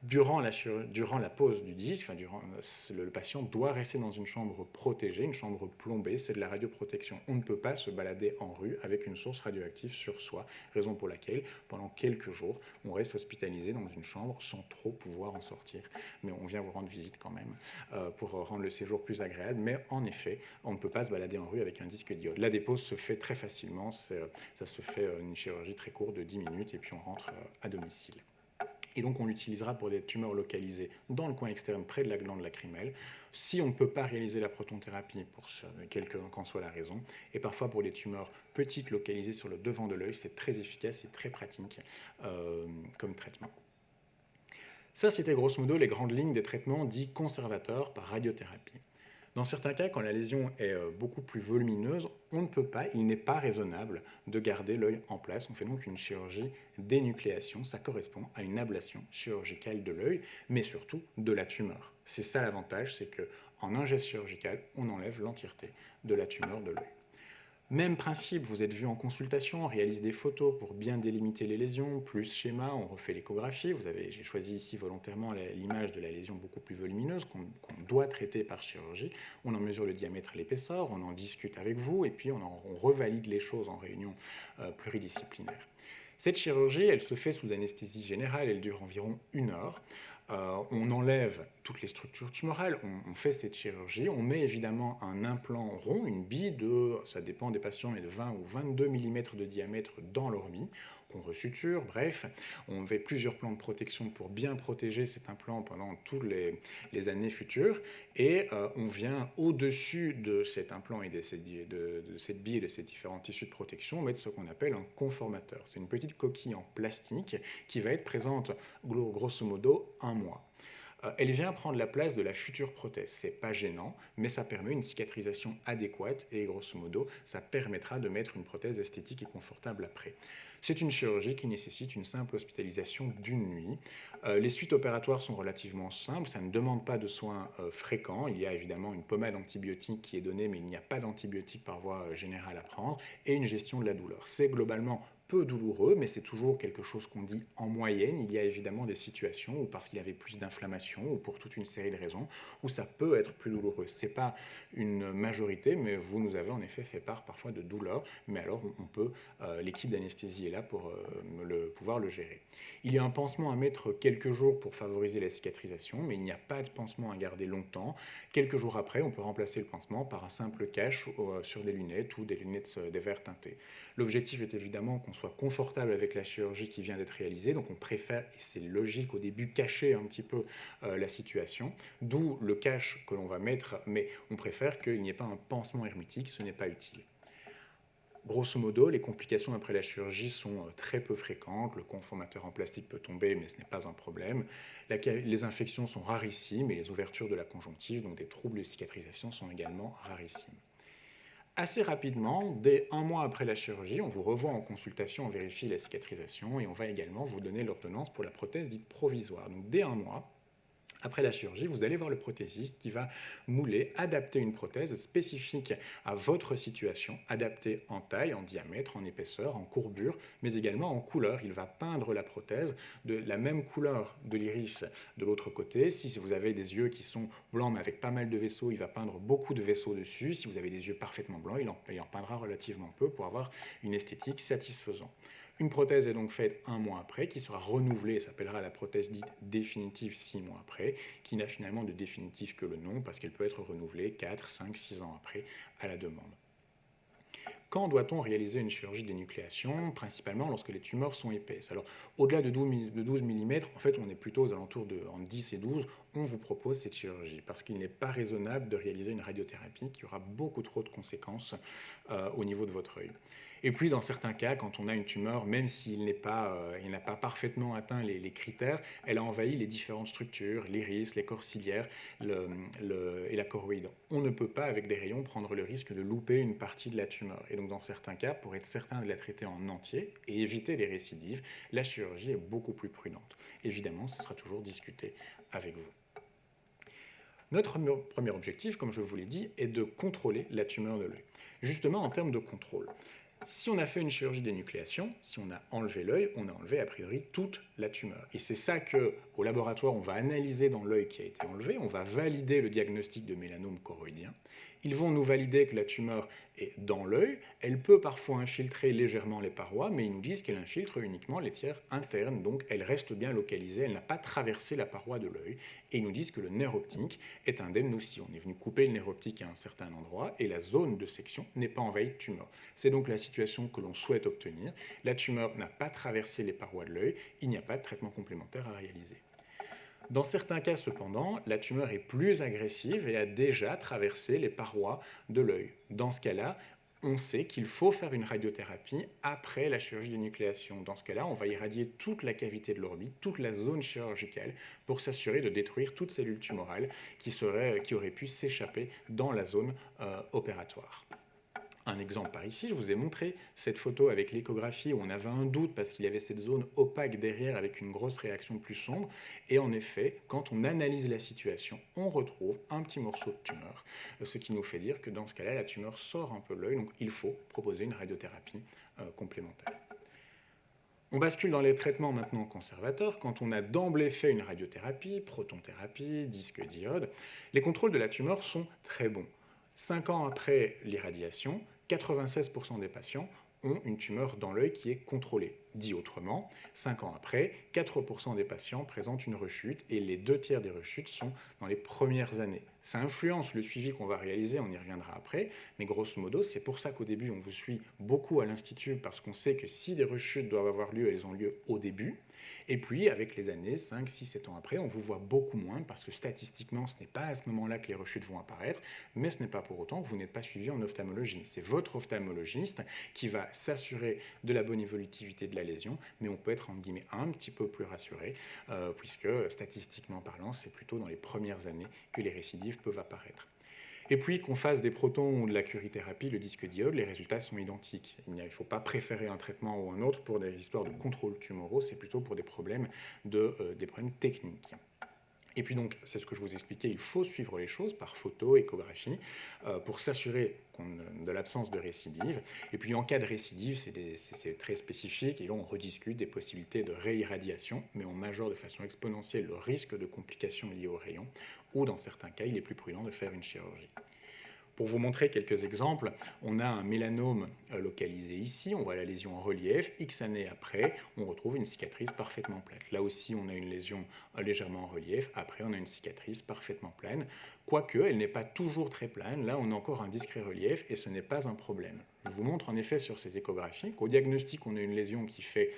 Durant la pose du disque, le patient doit rester dans une chambre protégée, une chambre plombée, c'est de la radioprotection. On ne peut pas se balader en rue avec une source radioactive sur soi, raison pour laquelle, pendant quelques jours, on reste hospitalisé dans une chambre sans trop pouvoir en sortir. Mais on vient vous rendre visite quand même pour rendre le séjour plus agréable. Mais en effet, on ne peut pas se balader en rue avec un disque d'iode. La dépose se fait très facilement, ça se fait une chirurgie très courte de 10 minutes et puis on rentre à domicile. Et donc on l'utilisera pour des tumeurs localisées dans le coin externe près de la glande lacrymale, si on ne peut pas réaliser la protonthérapie, pour quelle qu'en soit la raison, et parfois pour des tumeurs petites localisées sur le devant de l'œil, c'est très efficace et très pratique comme traitement. Ça, c'était grosso modo les grandes lignes des traitements dits conservateurs par radiothérapie. Dans certains cas, quand la lésion est beaucoup plus volumineuse, on ne peut pas, il n'est pas raisonnable de garder l'œil en place. On fait donc une chirurgie d'énucléation. Ça correspond à une ablation chirurgicale de l'œil, mais surtout de la tumeur. C'est ça l'avantage, c'est qu'en un geste chirurgical, on enlève l'entièreté de la tumeur de l'œil. Même principe, vous êtes vu en consultation, on réalise des photos pour bien délimiter les lésions, plus schéma, on refait l'échographie. J'ai choisi ici volontairement l'image de la lésion beaucoup plus volumineuse qu'on doit traiter par chirurgie. On en mesure le diamètre et l'épaisseur, on en discute avec vous et puis on revalide les choses en réunion pluridisciplinaire. Cette chirurgie, elle se fait sous anesthésie générale, elle dure environ 1 heure. On enlève toutes les structures tumorales, on fait cette chirurgie, on met évidemment un implant rond, une bille ça dépend des patients, mais de 20 ou 22 mm de diamètre dans l'ormie, qu'on resuture, bref. On fait plusieurs plans de protection pour bien protéger cet implant pendant toutes les années futures, et on vient au-dessus de cet implant et de cette bille et de ces différents tissus de protection mettre ce qu'on appelle un conformateur. C'est une petite coquille en plastique qui va être présente grosso modo 1 mois. Elle vient prendre la place de la future prothèse. C'est pas gênant, mais ça permet une cicatrisation adéquate et grosso modo, ça permettra de mettre une prothèse esthétique et confortable après. C'est une chirurgie qui nécessite une simple hospitalisation d'1 nuit. Les suites opératoires sont relativement simples, ça ne demande pas de soins fréquents. Il y a évidemment une pommade antibiotique qui est donnée, mais il n'y a pas d'antibiotique par voie générale à prendre, et une gestion de la douleur. C'est globalement peu douloureux, mais c'est toujours quelque chose qu'on dit en moyenne. Il y a évidemment des situations où, parce qu'il y avait plus d'inflammation ou pour toute une série de raisons, où ça peut être plus douloureux. Ce n'est pas une majorité, mais vous nous avez en effet fait part parfois de douleurs, mais alors on peut, l'équipe d'anesthésie est là pour pouvoir le gérer. Il y a un pansement à mettre quelques jours pour favoriser la cicatrisation, mais il n'y a pas de pansement à garder longtemps. Quelques jours après, on peut remplacer le pansement par un simple cache sur des lunettes ou des lunettes des verres teintés. L'objectif est évidemment qu'on soit confortable avec la chirurgie qui vient d'être réalisée, donc on préfère, et c'est logique au début, cacher un petit peu la situation, d'où le cache que l'on va mettre, mais on préfère qu'il n'y ait pas un pansement hermétique, ce n'est pas utile. Grosso modo, les complications après la chirurgie sont très peu fréquentes. Le conformateur en plastique peut tomber, mais ce n'est pas un problème. Les infections sont rarissimes et les ouvertures de la conjonctive, donc des troubles de cicatrisation, sont également rarissimes. Assez rapidement, dès 1 mois après la chirurgie, on vous revoit en consultation, on vérifie la cicatrisation et on va également vous donner l'ordonnance pour la prothèse dite provisoire. Donc dès 1 mois, après la chirurgie, vous allez voir le prothésiste qui va mouler, adapter une prothèse spécifique à votre situation, adaptée en taille, en diamètre, en épaisseur, en courbure, mais également en couleur. Il va peindre la prothèse de la même couleur de l'iris de l'autre côté. Si vous avez des yeux qui sont blancs mais avec pas mal de vaisseaux, il va peindre beaucoup de vaisseaux dessus. Si vous avez des yeux parfaitement blancs, il en peindra relativement peu pour avoir une esthétique satisfaisante. Une prothèse est donc faite 1 mois après, qui sera renouvelée et s'appellera la prothèse dite définitive 6 mois après, qui n'a finalement de définitif que le nom, parce qu'elle peut être renouvelée 4, 5, 6 ans après à la demande. Quand doit-on réaliser une chirurgie d'énucléation? Principalement lorsque les tumeurs sont épaisses. Alors, au-delà de 12 mm, en fait, on est plutôt aux alentours de entre 10 et 12, on vous propose cette chirurgie, parce qu'il n'est pas raisonnable de réaliser une radiothérapie qui aura beaucoup trop de conséquences au niveau de votre œil. Et puis, dans certains cas, quand on a une tumeur, même s'il n'a pas parfaitement atteint les critères, elle a envahi les différentes structures, l'iris, les corps ciliaires et la choroïde. On ne peut pas, avec des rayons, prendre le risque de louper une partie de la tumeur. Et donc, dans certains cas, pour être certain de la traiter en entier et éviter les récidives, la chirurgie est beaucoup plus prudente. Évidemment, ce sera toujours discuté avec vous. Notre premier objectif, comme je vous l'ai dit, est de contrôler la tumeur de l'œil. Justement, en termes de contrôle, si on a fait une chirurgie d'énucléation, si on a enlevé l'œil, on a enlevé a priori toute la tumeur. Et c'est ça qu'au laboratoire, on va analyser dans l'œil qui a été enlevé, on va valider le diagnostic de mélanome choroïdien. Ils vont nous valider que la tumeur est dans l'œil. Elle peut parfois infiltrer légèrement les parois, mais ils nous disent qu'elle infiltre uniquement les tiers internes, donc elle reste bien localisée, elle n'a pas traversé la paroi de l'œil. Et ils nous disent que le nerf optique est indemne aussi. On est venu couper le nerf optique à un certain endroit et la zone de section n'est pas envahie de tumeur. C'est donc la situation que l'on souhaite obtenir. La tumeur n'a pas traversé les parois de l'œil, il n'y a pas de traitement complémentaire à réaliser. Dans certains cas, cependant, la tumeur est plus agressive et a déjà traversé les parois de l'œil. Dans ce cas-là, on sait qu'il faut faire une radiothérapie après la chirurgie d'énucléation. Dans ce cas-là, on va irradier toute la cavité de l'orbite, toute la zone chirurgicale, pour s'assurer de détruire toute cellule tumorale qui aurait pu s'échapper dans la zone opératoire. Un exemple par ici, je vous ai montré cette photo avec l'échographie où on avait un doute parce qu'il y avait cette zone opaque derrière avec une grosse réaction plus sombre. Et en effet, quand on analyse la situation, on retrouve un petit morceau de tumeur, ce qui nous fait dire que dans ce cas-là, la tumeur sort un peu de l'œil, donc il faut proposer une radiothérapie complémentaire. On bascule dans les traitements maintenant conservateurs. Quand on a d'emblée fait une radiothérapie, protonthérapie, disque diode, les contrôles de la tumeur sont très bons. 5 ans après l'irradiation, 96% des patients ont une tumeur dans l'œil qui est contrôlée. Dit autrement, 5 ans après, 4% des patients présentent une rechute et les 2/3 des rechutes sont dans les premières années. Ça influence le suivi qu'on va réaliser, on y reviendra après, mais grosso modo, c'est pour ça qu'au début, on vous suit beaucoup à l'Institut parce qu'on sait que si des rechutes doivent avoir lieu, elles ont lieu au début. Et puis, avec les années, 5, 6, 7 ans après, on vous voit beaucoup moins parce que statistiquement, ce n'est pas à ce moment-là que les rechutes vont apparaître, mais ce n'est pas pour autant que vous n'êtes pas suivi en ophtalmologie. C'est votre ophtalmologiste qui va s'assurer de la bonne évolutivité de la lésion, mais on peut être, entre guillemets, un petit peu plus rassuré, puisque statistiquement parlant, c'est plutôt dans les premières années que les récidives peuvent apparaître. Et puis qu'on fasse des protons ou de la curithérapie, le disque diode, les résultats sont identiques. Il ne faut pas préférer un traitement ou un autre pour des histoires de contrôle tumoraux, c'est plutôt pour des problèmes techniques. Et puis donc, c'est ce que je vous expliquais, il faut suivre les choses par photo, échographie, pour s'assurer de l'absence de récidive. Et puis en cas de récidive, c'est très spécifique, et là on rediscute des possibilités de réirradiation, mais on majeure de façon exponentielle le risque de complications liées au rayon, ou dans certains cas, il est plus prudent de faire une chirurgie. Pour vous montrer quelques exemples, on a un mélanome localisé ici, on voit la lésion en relief, X années après, on retrouve une cicatrice parfaitement plate. Là aussi, on a une lésion légèrement en relief, après on a une cicatrice parfaitement plane, quoique elle n'est pas toujours très plane, là on a encore un discret relief et ce n'est pas un problème. Je vous montre en effet sur ces échographies qu'au diagnostic, on a une lésion qui fait,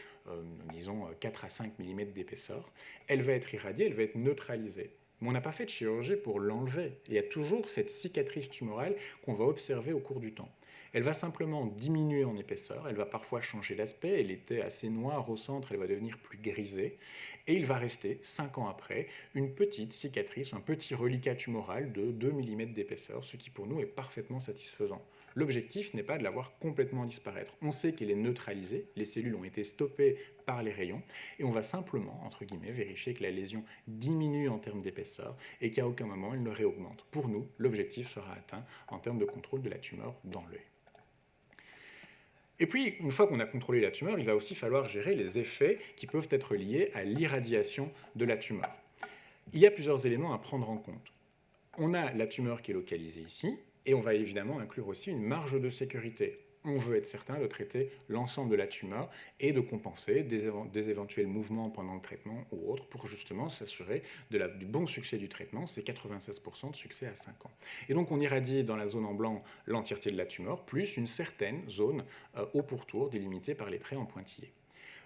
disons, 4 à 5 mm d'épaisseur, elle va être irradiée, elle va être neutralisée. Mais on n'a pas fait de chirurgie pour l'enlever. Il y a toujours cette cicatrice tumorale qu'on va observer au cours du temps. Elle va simplement diminuer en épaisseur, elle va parfois changer d'aspect, elle était assez noire au centre, elle va devenir plus grisée, et il va rester, 5 ans après, une petite cicatrice, un petit reliquat tumoral de 2 mm d'épaisseur, ce qui pour nous est parfaitement satisfaisant. L'objectif n'est pas de la voir complètement disparaître. On sait qu'elle est neutralisée, les cellules ont été stoppées par les rayons, et on va simplement, entre guillemets, vérifier que la lésion diminue en termes d'épaisseur et qu'à aucun moment elle ne réaugmente. Pour nous, l'objectif sera atteint en termes de contrôle de la tumeur dans l'œil. Et puis, une fois qu'on a contrôlé la tumeur, il va aussi falloir gérer les effets qui peuvent être liés à l'irradiation de la tumeur. Il y a plusieurs éléments à prendre en compte. On a la tumeur qui est localisée ici, et on va évidemment inclure aussi une marge de sécurité. On veut être certain de traiter l'ensemble de la tumeur et de compenser des éventuels mouvements pendant le traitement ou autres pour justement s'assurer du bon succès du traitement. C'est 96% de succès à 5 ans. Et donc on irradie dans la zone en blanc l'entièreté de la tumeur, plus une certaine zone au pourtour délimitée par les traits en pointillés.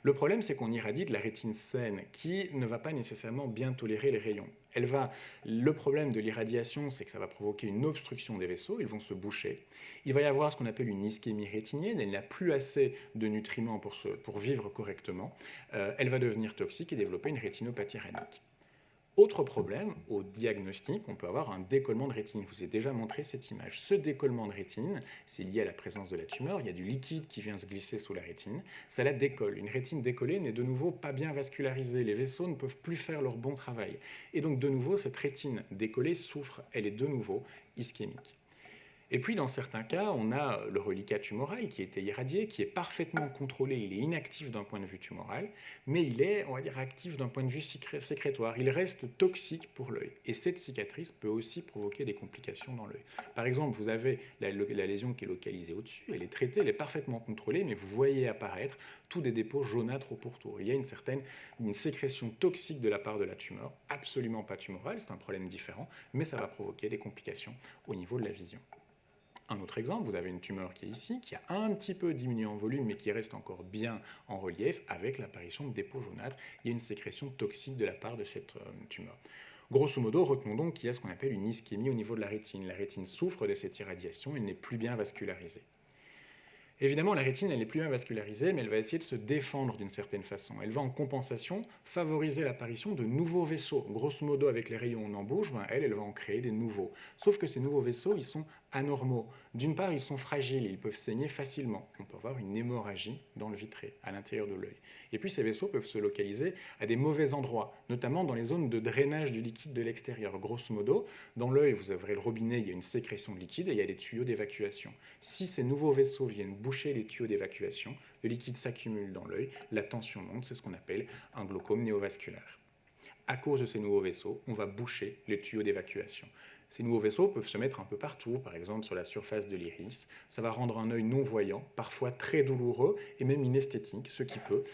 Le problème, c'est qu'on irradie de la rétine saine qui ne va pas nécessairement bien tolérer les rayons. Le problème de l'irradiation, c'est que ça va provoquer une obstruction des vaisseaux, ils vont se boucher. Il va y avoir ce qu'on appelle une ischémie rétinienne, elle n'a plus assez de nutriments pour vivre correctement. Elle va devenir toxique et développer une rétinopathie rénique. Autre problème, au diagnostic, on peut avoir un décollement de rétine. Je vous ai déjà montré cette image. Ce décollement de rétine, c'est lié à la présence de la tumeur. Il y a du liquide qui vient se glisser sous la rétine. Ça la décolle. Une rétine décollée n'est de nouveau pas bien vascularisée. Les vaisseaux ne peuvent plus faire leur bon travail. Et donc, de nouveau, cette rétine décollée souffre. Elle est de nouveau ischémique. Et puis, dans certains cas, on a le reliquat tumoral qui a été irradié, qui est parfaitement contrôlé, il est inactif d'un point de vue tumoral, mais il est, on va dire, actif d'un point de vue sécrétoire. Il reste toxique pour l'œil. Et cette cicatrice peut aussi provoquer des complications dans l'œil. Par exemple, vous avez la lésion qui est localisée au-dessus, elle est traitée, elle est parfaitement contrôlée, mais vous voyez apparaître tous des dépôts jaunâtres au pourtour. Il y a une sécrétion toxique de la part de la tumeur, absolument pas tumorale, c'est un problème différent, mais ça va provoquer des complications au niveau de la vision. Un autre exemple, vous avez une tumeur qui est ici, qui a un petit peu diminué en volume, mais qui reste encore bien en relief, avec l'apparition de dépôts jaunâtres. Il y a une sécrétion toxique de la part de cette tumeur. Grosso modo, retenons donc qu'il y a ce qu'on appelle une ischémie au niveau de la rétine. La rétine souffre de cette irradiation, elle n'est plus bien vascularisée. Évidemment, la rétine, elle n'est plus bien vascularisée, mais elle va essayer de se défendre d'une certaine façon. Elle va en compensation favoriser l'apparition de nouveaux vaisseaux. Grosso modo, avec les rayons on en bouge, elle va en créer des nouveaux. Sauf que ces nouveaux vaisseaux, ils sont anormaux. D'une part, ils sont fragiles, ils peuvent saigner facilement. On peut avoir une hémorragie dans le vitré, à l'intérieur de l'œil. Et puis ces vaisseaux peuvent se localiser à des mauvais endroits, notamment dans les zones de drainage du liquide de l'extérieur. Grosso modo, dans l'œil, vous avez le robinet, il y a une sécrétion de liquide et il y a des tuyaux d'évacuation. Si ces nouveaux vaisseaux viennent boucher les tuyaux d'évacuation, le liquide s'accumule dans l'œil, la tension monte, c'est ce qu'on appelle un glaucome néovasculaire. À cause de ces nouveaux vaisseaux, on va boucher les tuyaux d'évacuation. Ces nouveaux vaisseaux peuvent se mettre un peu partout, par exemple sur la surface de l'iris. Ça va rendre un œil non-voyant, parfois très douloureux et même inesthétique, ce qui peut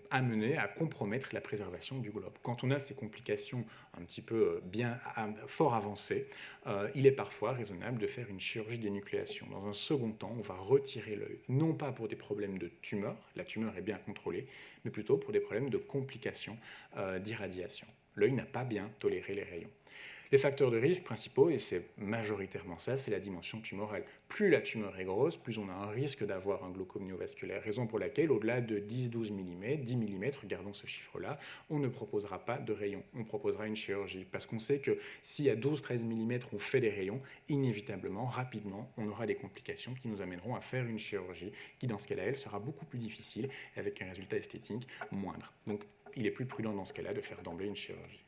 amener à compromettre la préservation du globe. Quand on a ces complications un petit peu fort avancées, il est parfois raisonnable de faire une chirurgie d'énucléation. Dans un second temps, on va retirer l'œil, non pas pour des problèmes de tumeur, la tumeur est bien contrôlée, mais plutôt pour des problèmes de complications d'irradiation. L'œil n'a pas bien toléré les rayons. Les facteurs de risque principaux, et c'est majoritairement ça, c'est la dimension tumorale. Plus la tumeur est grosse, plus on a un risque d'avoir un glaucome néovasculaire. Raison pour laquelle, au-delà de 10-12 mm, 10 mm, regardons ce chiffre-là, on ne proposera pas de rayons, on proposera une chirurgie. Parce qu'on sait que si à 12-13 mm on fait des rayons, inévitablement, rapidement, on aura des complications qui nous amèneront à faire une chirurgie qui, dans ce cas-là, elle sera beaucoup plus difficile, avec un résultat esthétique moindre. Donc, il est plus prudent dans ce cas-là de faire d'emblée une chirurgie.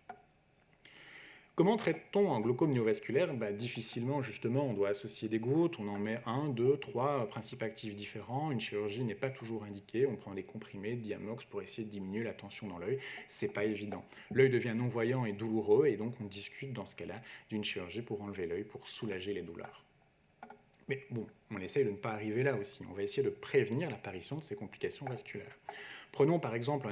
Comment traite-t-on un glaucome néovasculaire ? Difficilement, justement, on doit associer des gouttes, on en met 1, 2, 3 principes actifs différents. Une chirurgie n'est pas toujours indiquée, on prend des comprimés, Diamox, pour essayer de diminuer la tension dans l'œil. C'est pas évident. L'œil devient non-voyant et douloureux, et donc on discute dans ce cas-là d'une chirurgie pour enlever l'œil, pour soulager les douleurs. Mais bon, on essaye de ne pas arriver là aussi. On va essayer de prévenir l'apparition de ces complications vasculaires. Prenons par exemple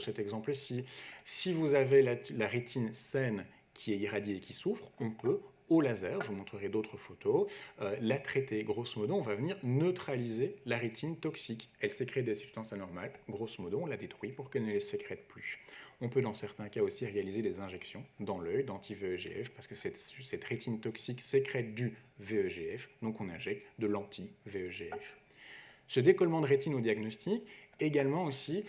cet exemple-ci. Si vous avez la rétine saine qui est irradiée et qui souffre, on peut, au laser, je vous montrerai d'autres photos, la traiter. Grosso modo, on va venir neutraliser la rétine toxique. Elle sécrète des substances anormales. Grosso modo, on la détruit pour qu'elle ne les sécrète plus. On peut dans certains cas aussi réaliser des injections dans l'œil d'anti-VEGF parce que cette rétine toxique sécrète du VEGF, donc on injecte de l'anti-VEGF. Ce décollement de rétine au diagnostic également aussi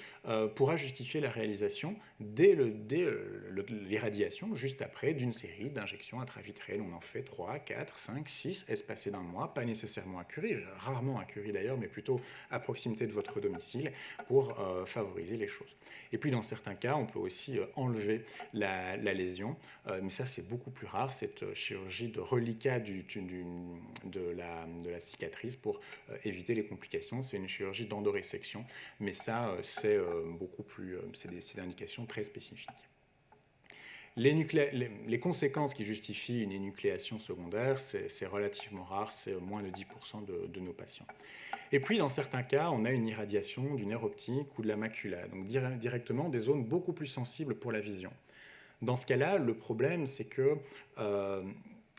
pourra justifier la réalisation dès l'irradiation, juste après, d'une série d'injections intravitrelles. On en fait 3, 4, 5, 6, espacées d'un mois, pas nécessairement à Curie, rarement à Curie d'ailleurs, mais plutôt à proximité de votre domicile pour favoriser les choses. Et puis dans certains cas, on peut aussi enlever la lésion, mais ça c'est beaucoup plus rare, cette chirurgie de reliquat de la cicatrice pour éviter les complications. C'est une chirurgie d'endorésection, mais ça c'est beaucoup plus, c'est des indications très spécifiques. Les conséquences qui justifient une énucléation secondaire, c'est relativement rare, c'est moins de 10% de nos patients. Et puis, dans certains cas, on a une irradiation du nerf optique ou de la macula, donc directement des zones beaucoup plus sensibles pour la vision. Dans ce cas-là, le problème, c'est que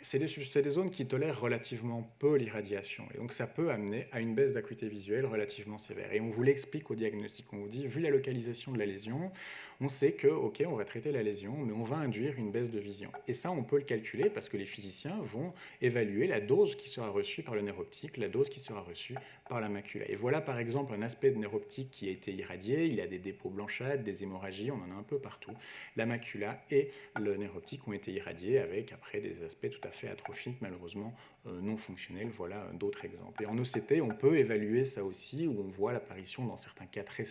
c'est des zones qui tolèrent relativement peu l'irradiation. Et donc, ça peut amener à une baisse d'acuité visuelle relativement sévère. Et on vous l'explique au diagnostic. On vous dit, vu la localisation de la lésion, on sait que, OK, on va traiter la lésion, mais on va induire une baisse de vision. Et ça, on peut le calculer parce que les physiciens vont évaluer la dose qui sera reçue par le nerf optique, la dose qui sera reçue par la macula. Et voilà, par exemple, un aspect de nerf optique qui a été irradié. Il a des dépôts blanchâtres, des hémorragies, on en a un peu partout. La macula et le nerf optique ont été irradiés avec, après, des aspects tout à fait atrophiques, malheureusement non fonctionnels. Voilà d'autres exemples. Et en OCT, on peut évaluer ça aussi, où on voit l'apparition, dans certains cas très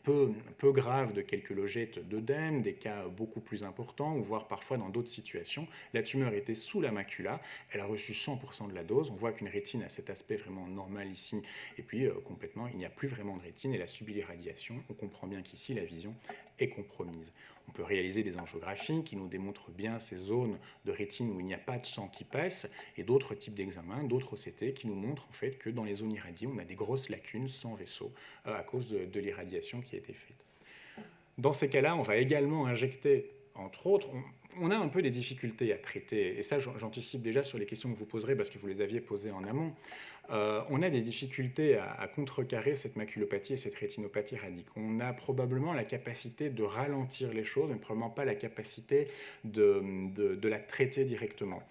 peu graves, de quelques logettes d'œdème, des cas beaucoup plus importants, ou voire parfois dans d'autres situations, la tumeur était sous la macula, elle a reçu 100% de la dose, on voit qu'une rétine a cet aspect vraiment normal ici, et puis complètement, il n'y a plus vraiment de rétine, elle a subi l'irradiation, on comprend bien qu'ici, la vision est compromise. On peut réaliser des angiographies qui nous démontrent bien ces zones de rétine où il n'y a pas de sang qui passe, et d'autres types d'examens, d'autres OCT, qui nous montrent en fait que dans les zones irradiées, on a des grosses lacunes sans vaisseau à cause de l'irradiation qui a été faite. Dans ces cas-là, on va également injecter, entre autres, on a un peu des difficultés à traiter, et ça j'anticipe déjà sur les questions que vous poserez parce que vous les aviez posées en amont. On a des difficultés à contrecarrer cette maculopathie et cette rétinopathie radique. On a probablement la capacité de ralentir les choses, mais probablement pas la capacité de la traiter directement.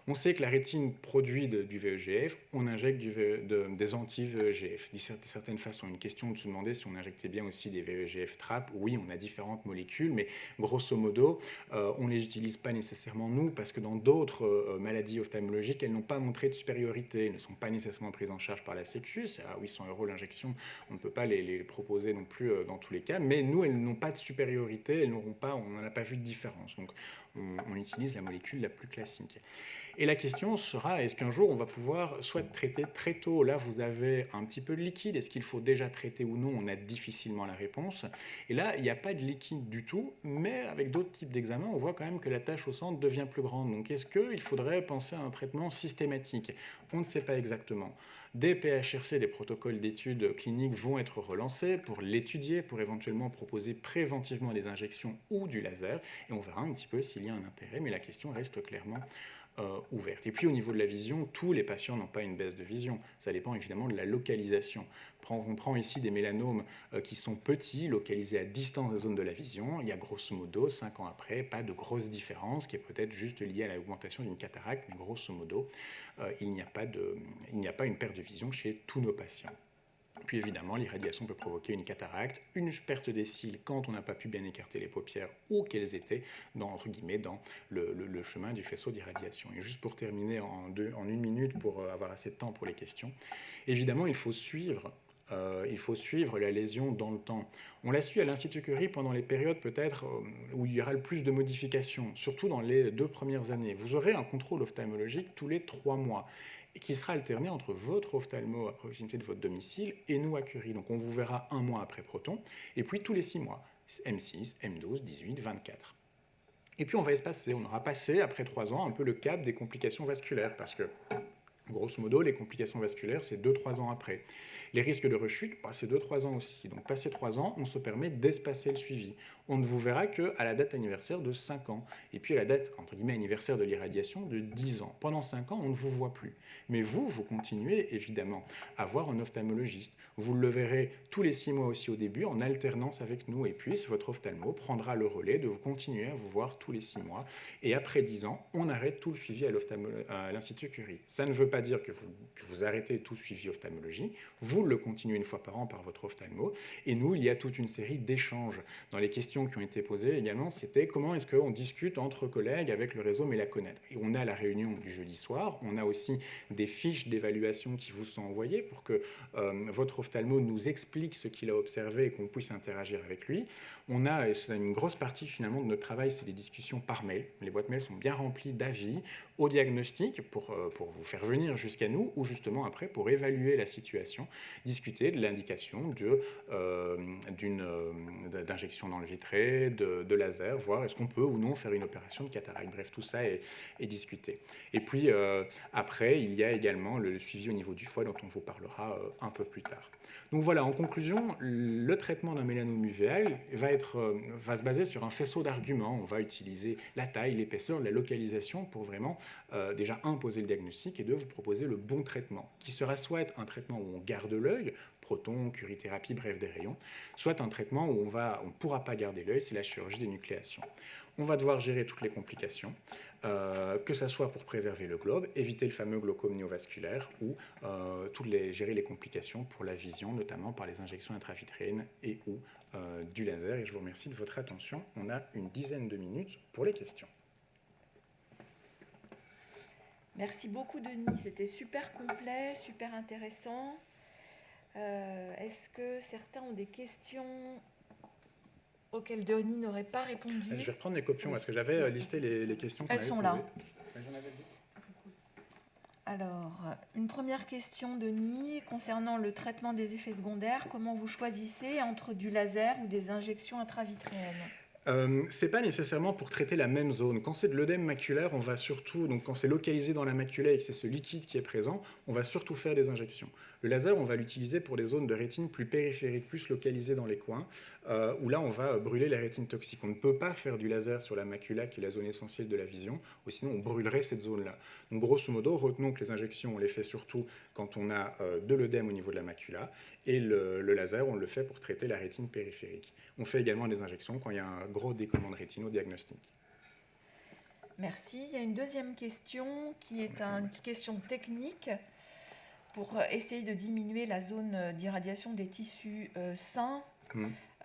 On sait que la rétine produit du VEGF, on injecte des anti-VEGF. D'une certaine façon, une question de se demander si on injectait bien aussi des VEGF trap. Oui, on a différentes molécules, mais grosso modo, on ne les utilise pas nécessairement nous, parce que dans d'autres maladies ophtalmologiques, elles n'ont pas montré de supériorité, elles ne sont pas nécessairement prises en charge par la Sécu. C'est à 800 € l'injection, on ne peut pas les proposer non plus dans tous les cas, mais nous, elles n'ont pas de supériorité, elles n'auront pas, on n'en a pas vu de différence. Donc, on utilise la molécule la plus classique. Et la question sera, est-ce qu'un jour on va pouvoir soit traiter très tôt, là vous avez un petit peu de liquide, est-ce qu'il faut déjà traiter ou non? On a difficilement la réponse. Et là, il n'y a pas de liquide du tout, mais avec d'autres types d'examens, on voit quand même que la tache au centre devient plus grande. Donc est-ce qu'il faudrait penser à un traitement systématique? On ne sait pas exactement. Des PHRC, des protocoles d'études cliniques vont être relancés pour l'étudier, pour éventuellement proposer préventivement des injections ou du laser, et on verra un petit peu s'il y a un intérêt, mais la question reste clairement ouverte. Et puis au niveau de la vision, tous les patients n'ont pas une baisse de vision. Ça dépend évidemment de la localisation. On prend ici des mélanomes qui sont petits, localisés à distance des zones de la vision. Il y a grosso modo, 5 ans après, pas de grosse différence, qui est peut-être juste liée à l'augmentation d'une cataracte, mais grosso modo, il n'y a pas une perte de vision chez tous nos patients. Puis évidemment, l'irradiation peut provoquer une cataracte, une perte des cils quand on n'a pas pu bien écarter les paupières ou qu'elles étaient dans le chemin du faisceau d'irradiation. Et juste pour terminer en 1 minute, pour avoir assez de temps pour les questions, évidemment, il faut suivre la lésion dans le temps. On l'a su à l'Institut Curie pendant les périodes peut-être où il y aura le plus de modifications, surtout dans les 2 premières années. Vous aurez un contrôle ophtalmologique tous les 3 mois. Et qui sera alterné entre votre ophtalmo à proximité de votre domicile et nous à Curie. Donc on vous verra 1 mois après Proton, et puis tous les 6 mois, M6, M12, 18, 24. Et puis on va espacer, on aura passé, après 3 ans, un peu le cap des complications vasculaires, parce que, grosso modo, les complications vasculaires, c'est 2-3 ans après. Les risques de rechute, c'est 2-3 ans aussi. Donc passé 3 ans, on se permet d'espacer le suivi. On ne vous verra qu'à la date anniversaire de 5 ans. Et puis à la date, entre guillemets, anniversaire de l'irradiation de 10 ans. Pendant 5 ans, on ne vous voit plus. Mais vous continuez évidemment à voir un ophtalmologiste. Vous le verrez tous les 6 mois aussi au début, en alternance avec nous. Et puis votre ophtalmo prendra le relais de continuer à vous voir tous les 6 mois. Et après 10 ans, on arrête tout le suivi à l'Institut Curie. Ça ne veut pas dire que vous arrêtez tout suivi ophtalmologie. Vous le continuez 1 fois par an par votre ophtalmo. Et nous, il y a toute une série d'échanges. Dans les questions qui ont été posées également, c'était comment est-ce qu'on discute entre collègues avec le réseau Mélaconète. Et on a la réunion du jeudi soir, on a aussi des fiches d'évaluation qui vous sont envoyées pour que votre ophtalmo nous explique ce qu'il a observé et qu'on puisse interagir avec lui. On a, et c'est une grosse partie finalement de notre travail, c'est les discussions par mail. Les boîtes mail sont bien remplies d'avis au diagnostic pour vous faire venir jusqu'à nous, ou justement après pour évaluer la situation, discuter de l'indication d'injection dans le vitré, de laser, voir est-ce qu'on peut ou non faire une opération de cataracte. Bref, tout ça est discuté. Et puis après, il y a également le suivi au niveau du foie dont on vous parlera un peu plus tard. Donc voilà, en conclusion, le traitement d'un mélanome uvéal va se baser sur un faisceau d'arguments. On va utiliser la taille, l'épaisseur, la localisation pour vraiment déjà poser le diagnostic et vous proposer le bon traitement, qui sera soit un traitement où on garde l'œil, proton, curithérapie, bref des rayons, soit un traitement où on ne pourra pas garder l'œil, c'est la chirurgie d'énucléation. On va devoir gérer toutes les complications, que ce soit pour préserver le globe, éviter le fameux glaucome néovasculaire, ou gérer les complications pour la vision, notamment par les injections intravitréennes et ou du laser. Et je vous remercie de votre attention. On a une dizaine de minutes pour les questions. Merci beaucoup Denis, c'était super complet, super intéressant. Est-ce que certains ont des questions auxquelles Denis n'aurait pas répondu? Je vais reprendre les copions parce que j'avais listé les questions qu'on avait posées. Elles sont là. Alors, une première question, Denis, concernant le traitement des effets secondaires. Comment vous choisissez entre du laser ou des injections intravitréennes? C'est pas nécessairement pour traiter la même zone. Quand c'est de l'œdème maculaire, on va surtout, donc quand c'est localisé dans la macula et que c'est ce liquide qui est présent, on va surtout faire des injections. Le laser, on va l'utiliser pour des zones de rétine plus périphériques, plus localisées dans les coins, où là, on va brûler la rétine toxique. On ne peut pas faire du laser sur la macula, qui est la zone essentielle de la vision, ou sinon on brûlerait cette zone-là. Donc grosso modo, retenons que les injections, on les fait surtout quand on a de l'œdème au niveau de la macula, et le laser, on le fait pour traiter la rétine périphérique. On fait également des injections quand il y a un gros décollement de rétine au diagnostic. Merci. Il y a une deuxième question qui est une question technique pour essayer de diminuer la zone d'irradiation des tissus sains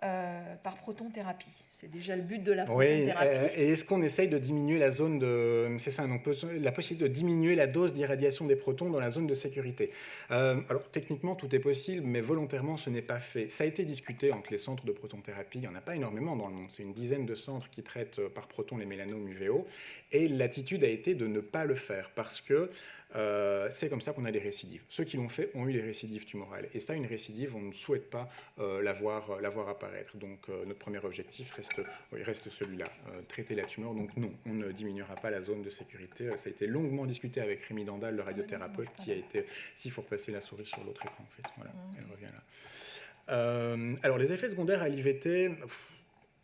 par protonthérapie. C'est déjà le but de la protonthérapie. Oui, et est-ce qu'on essaye de diminuer la zone de... C'est ça, donc la possibilité de diminuer la dose d'irradiation des protons dans la zone de sécurité. Alors, techniquement, tout est possible, mais volontairement, ce n'est pas fait. Ça a été discuté entre les centres de protonthérapie. Il n'y en a pas énormément dans le monde. C'est une dizaine de centres qui traitent par proton les mélanomes UVO. Et l'attitude a été de ne pas le faire parce que c'est comme ça qu'on a des récidives. Ceux qui l'ont fait ont eu des récidives tumorales. Et ça, une récidive, on ne souhaite pas la voir apparaître. Donc, notre premier objectif reste celui-là, traiter la tumeur. Donc, non, on ne diminuera pas la zone de sécurité. Ça a été longuement discuté avec Rémi Dandal, le radiothérapeute, qui a été... S'il faut repasser la souris sur l'autre écran, en fait. Voilà, elle revient là. Alors, les effets secondaires à l'IVT...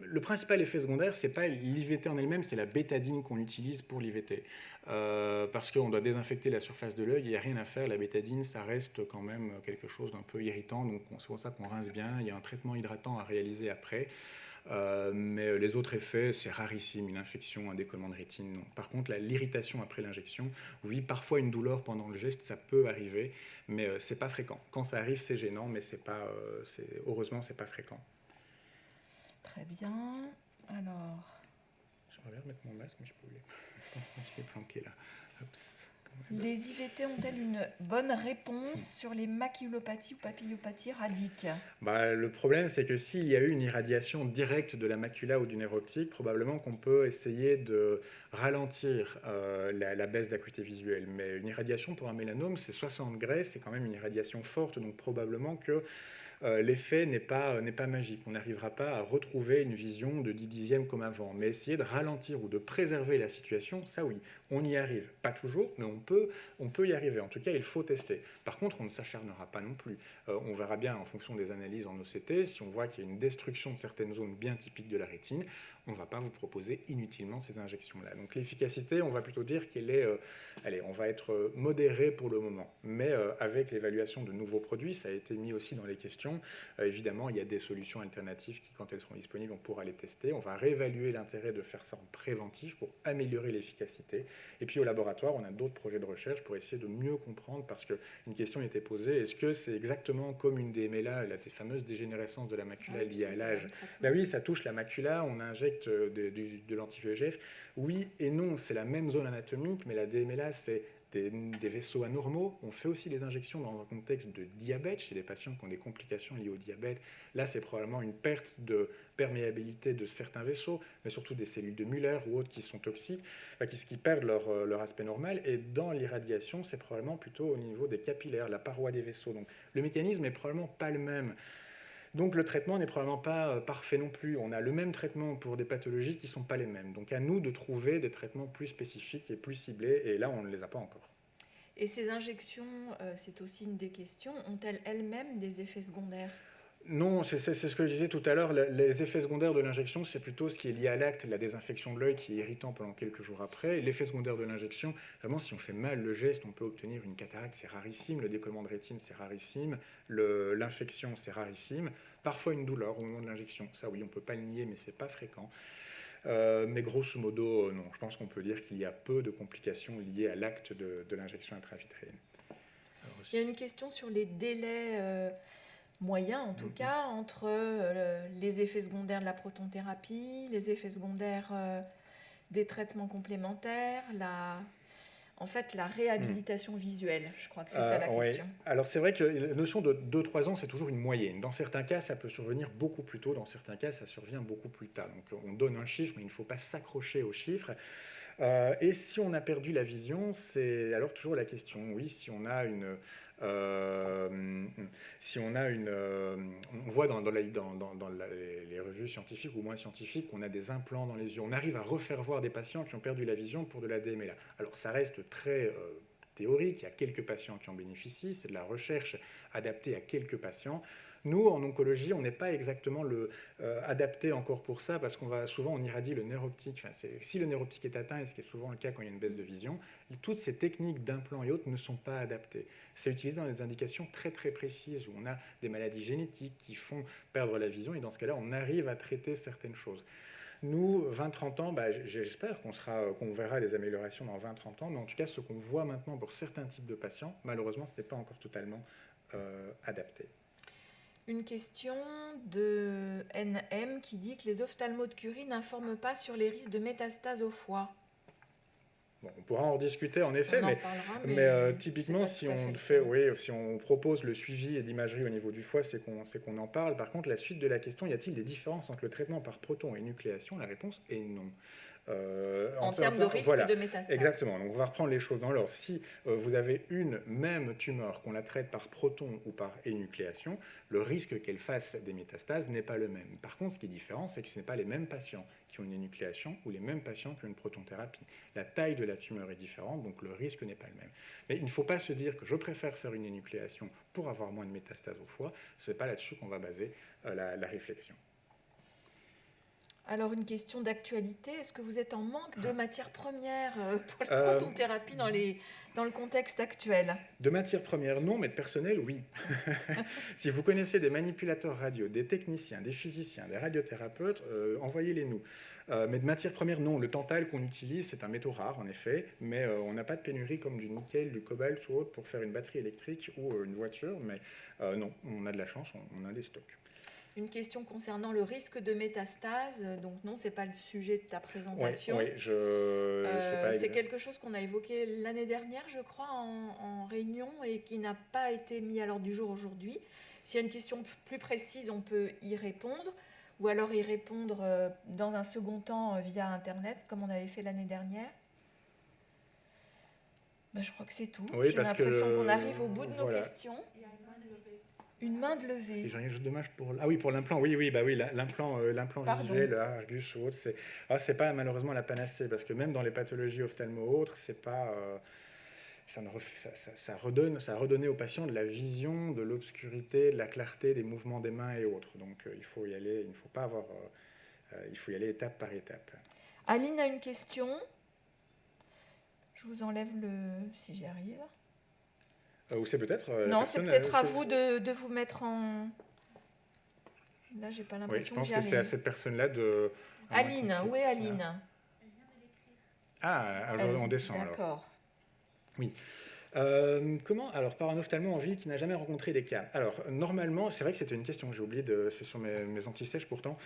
Le principal effet secondaire, ce n'est pas l'IVT en elle-même, c'est la bétadine qu'on utilise pour l'IVT. Parce qu'on doit désinfecter la surface de l'œil, il n'y a rien à faire. La bétadine, ça reste quand même quelque chose d'un peu irritant, donc c'est pour ça qu'on rince bien. Il y a un traitement hydratant à réaliser après. Mais les autres effets, c'est rarissime, une infection, un décollement de rétine, non. Par contre, l'irritation après l'injection, oui, parfois une douleur pendant le geste, ça peut arriver, mais ce n'est pas fréquent. Quand ça arrive, c'est gênant, mais heureusement, ce n'est pas fréquent. Très bien. Alors... J'aimerais bien remettre mon masque, mais je l'ai planqué là. Oups. Les IVT ont-elles une bonne réponse sur les maculopathies ou papillopathies radiques ? Le problème, c'est que s'il y a eu une irradiation directe de la macula ou du nerf optique, probablement qu'on peut essayer de ralentir la baisse d'acuité visuelle. Mais une irradiation pour un mélanome, c'est 60 degrés, c'est quand même une irradiation forte, donc probablement que l'effet n'est pas magique. On n'arrivera pas à retrouver une vision de 10 dixièmes comme avant. Mais essayer de ralentir ou de préserver la situation, ça oui, on y arrive. Pas toujours, mais on peut y arriver. En tout cas, il faut tester. Par contre, on ne s'acharnera pas non plus. On verra bien en fonction des analyses en OCT, si on voit qu'il y a une destruction de certaines zones bien typiques de la rétine, on ne va pas vous proposer inutilement ces injections-là. Donc l'efficacité, on va plutôt dire qu'elle est, on va être modéré pour le moment. Mais avec l'évaluation de nouveaux produits, ça a été mis aussi dans les questions. Évidemment, il y a des solutions alternatives qui, quand elles seront disponibles, on pourra les tester. On va réévaluer l'intérêt de faire ça en préventif pour améliorer l'efficacité. Et puis au laboratoire, on a d'autres projets de recherche pour essayer de mieux comprendre, parce qu'une question était posée, est-ce que c'est exactement comme une DMLA, la fameuse dégénérescence de la macula liée à l'âge ? Oui, ça touche la macula, on injecte de l'anti-VEGF. Oui et non, c'est la même zone anatomique, mais la DMLA, c'est des vaisseaux anormaux. On fait aussi des injections dans un contexte de diabète, chez des patients qui ont des complications liées au diabète. Là, c'est probablement une perte de perméabilité de certains vaisseaux, mais surtout des cellules de Müller ou autres qui sont toxiques, qui perdent leur aspect normal. Et dans l'irradiation, c'est probablement plutôt au niveau des capillaires, la paroi des vaisseaux. Donc le mécanisme n'est probablement pas le même. Donc le traitement n'est probablement pas parfait non plus. On a le même traitement pour des pathologies qui ne sont pas les mêmes. Donc à nous de trouver des traitements plus spécifiques et plus ciblés, et là on ne les a pas encore. Et ces injections, c'est aussi une des questions, ont-elles elles-mêmes des effets secondaires ? Non, c'est ce que je disais tout à l'heure. Les effets secondaires de l'injection, c'est plutôt ce qui est lié à l'acte, la désinfection de l'œil qui est irritant pendant quelques jours après. L'effet secondaire de l'injection, vraiment, si on fait mal le geste, on peut obtenir une cataracte, c'est rarissime. Le décollement de rétine, c'est rarissime. L'infection, c'est rarissime. Parfois une douleur au moment de l'injection. Ça, oui, on ne peut pas le nier, mais ce n'est pas fréquent. Mais grosso modo, non. Je pense qu'on peut dire qu'il y a peu de complications liées à l'acte de l'injection intravitréenne. Il y a une question sur les délais... moyen en tout cas, entre les effets secondaires de la protonthérapie, les effets secondaires des traitements complémentaires, la réhabilitation visuelle. Je crois que c'est ça la question. Alors c'est vrai que la notion de 2-3 ans, c'est toujours une moyenne. Dans certains cas, ça peut survenir beaucoup plus tôt, dans certains cas, ça survient beaucoup plus tard. Donc on donne un chiffre, mais il ne faut pas s'accrocher au chiffre. Et si on a perdu la vision, c'est alors toujours la question, oui, si on a une... on voit dans les revues scientifiques ou moins scientifiques qu'on a des implants dans les yeux. On arrive à refaire voir des patients qui ont perdu la vision pour de la DMLA. Alors ça reste très théorique, il y a quelques patients qui en bénéficient, c'est de la recherche adaptée à quelques patients. Nous, en oncologie, on n'est pas exactement adapté encore pour ça, parce qu'on va souvent, on irradie le nerf optique. Si le nerf optique est atteint, et ce qui est souvent le cas quand il y a une baisse de vision, toutes ces techniques d'implants et autres ne sont pas adaptées. C'est utilisé dans des indications très très précises, où on a des maladies génétiques qui font perdre la vision, et dans ce cas-là, on arrive à traiter certaines choses. Nous, 20-30 ans, j'espère qu'on verra des améliorations dans 20-30 ans, mais en tout cas, ce qu'on voit maintenant pour certains types de patients, malheureusement, ce n'est pas encore totalement adapté. Une question de NM qui dit que les ophtalmos de Curie n'informent pas sur les risques de métastase au foie. Bon, on pourra en rediscuter en effet, On en parlera, mais typiquement, si on propose le suivi et d'imagerie au niveau du foie, c'est qu'on en parle. Par contre, la suite de la question, y a-t-il des différences entre le traitement par proton et nucléation? La réponse est non. En termes de risque de métastase. Exactement. Donc on va reprendre les choses dans l'ordre. Si vous avez une même tumeur, qu'on la traite par proton ou par énucléation, le risque qu'elle fasse des métastases n'est pas le même. Par contre, ce qui est différent, c'est que ce n'est pas les mêmes patients qui ont une énucléation ou les mêmes patients qui ont une protonthérapie. La taille de la tumeur est différente, donc le risque n'est pas le même. Mais il ne faut pas se dire que je préfère faire une énucléation pour avoir moins de métastases au foie. Ce n'est pas là-dessus qu'on va baser la réflexion. Alors, une question d'actualité. Est-ce que vous êtes en manque de matières premières pour la protonthérapie dans le contexte actuel? De matières premières, non, mais de personnel, oui. Si vous connaissez des manipulateurs radio, des techniciens, des physiciens, des radiothérapeutes, envoyez-les nous. Mais de matières premières, non. Le tantal qu'on utilise, c'est un métaux rare, en effet, mais on n'a pas de pénurie comme du nickel, du cobalt ou autre pour faire une batterie électrique ou une voiture. Mais non, on a de la chance, on a des stocks. Une question concernant le risque de métastase. Donc non, ce n'est pas le sujet de ta présentation. Oui, c'est quelque chose qu'on a évoqué l'année dernière, je crois, en réunion et qui n'a pas été mis à l'ordre du jour aujourd'hui. S'il y a une question plus précise, on peut y répondre ou alors y répondre dans un second temps via Internet, comme on avait fait l'année dernière. Je crois que c'est tout. Oui, j'ai l'impression qu'on arrive au bout de nos questions. Une main de levée. Dommage pour... Ah oui, pour l'implant, l'implant visuel, Argus ou autre, c'est pas malheureusement la panacée, parce que même dans les pathologies ophtalmo autres, c'est pas... ça a redonné aux patients de la vision, de l'obscurité, de la clarté, des mouvements des mains et autres. Donc il faut y aller, il faut y aller étape par étape. Aline a une question. Je vous enlève si j'y arrive. Ou c'est peut-être... non, c'est peut-être à vous de vous mettre en... Là, j'ai pas l'impression que j'y arrive. Je pense que c'est à cette personne-là de... Aline, où est Aline? On descend alors. D'accord. Oui. Comment, alors, par un ophtalmo en ville qui n'a jamais rencontré des cas? Alors, normalement, c'est vrai que c'était une question que j'ai oublié, c'est sur mes antisèches pourtant.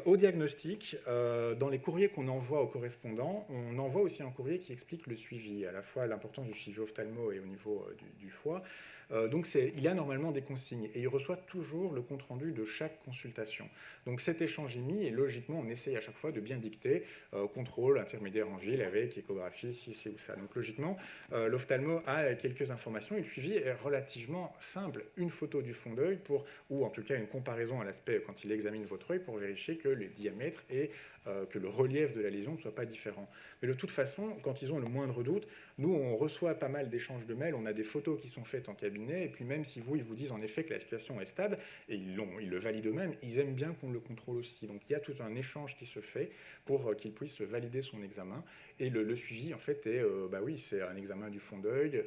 Au diagnostic, dans les courriers qu'on envoie aux correspondants, on envoie aussi un courrier qui explique le suivi, à la fois l'importance du suivi ophtalmo et au niveau du foie. Donc il y a normalement des consignes et il reçoit toujours le compte-rendu de chaque consultation. Donc cet échange est mis et logiquement on essaye à chaque fois de bien dicter contrôle intermédiaire en ville avec échographie, ci, c'est ou ça. Donc logiquement l'ophtalmo a quelques informations et le suivi est relativement simple. Une photo du fond d'œil ou en tout cas une comparaison à l'aspect quand il examine votre œil pour vérifier que les diamètres et que le relief de la lésion ne soit pas différent. Mais de toute façon, quand ils ont le moindre doute, nous, on reçoit pas mal d'échanges de mails, on a des photos qui sont faites en cabinet, et puis même si ils vous disent en effet que la situation est stable, et ils le valident eux-mêmes, ils aiment bien qu'on le contrôle aussi. Donc il y a tout un échange qui se fait pour qu'ils puissent valider son examen. Et le suivi, en fait, c'est un examen du fond d'œil,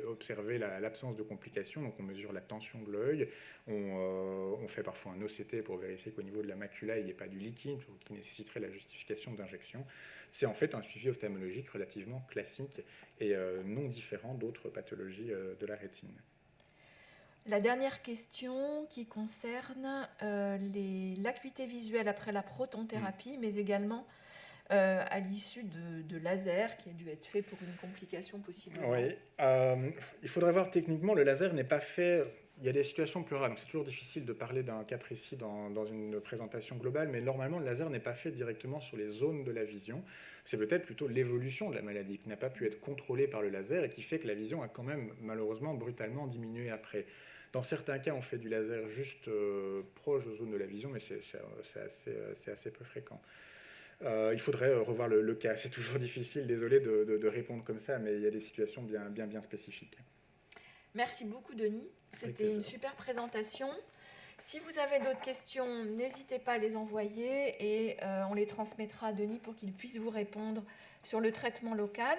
observer l'absence de complications, donc on mesure la tension de l'œil, on fait parfois un OCT pour vérifier qu'au niveau de la macula, il n'y ait pas du liquide, qui nécessiterait la justification d'injection. C'est en fait un suivi ophtalmologique relativement classique et non différent d'autres pathologies de la rétine. La dernière question qui concerne l'acuité visuelle après la protonthérapie, mais également à l'issue de laser qui a dû être fait pour une complication possible. Oui, il faudrait voir techniquement, le laser n'est pas fait... Il y a des situations plus rares, donc c'est toujours difficile de parler d'un cas précis dans une présentation globale, mais normalement, le laser n'est pas fait directement sur les zones de la vision. C'est peut-être plutôt l'évolution de la maladie qui n'a pas pu être contrôlée par le laser et qui fait que la vision a quand même, malheureusement, brutalement diminué après. Dans certains cas, on fait du laser juste proche aux zones de la vision, mais c'est assez peu fréquent. Il faudrait revoir le cas. C'est toujours difficile, désolé de répondre comme ça, mais il y a des situations bien spécifiques. Merci beaucoup, Denis. C'était une super présentation. Si vous avez d'autres questions, n'hésitez pas à les envoyer et on les transmettra à Denis pour qu'il puisse vous répondre sur le traitement local.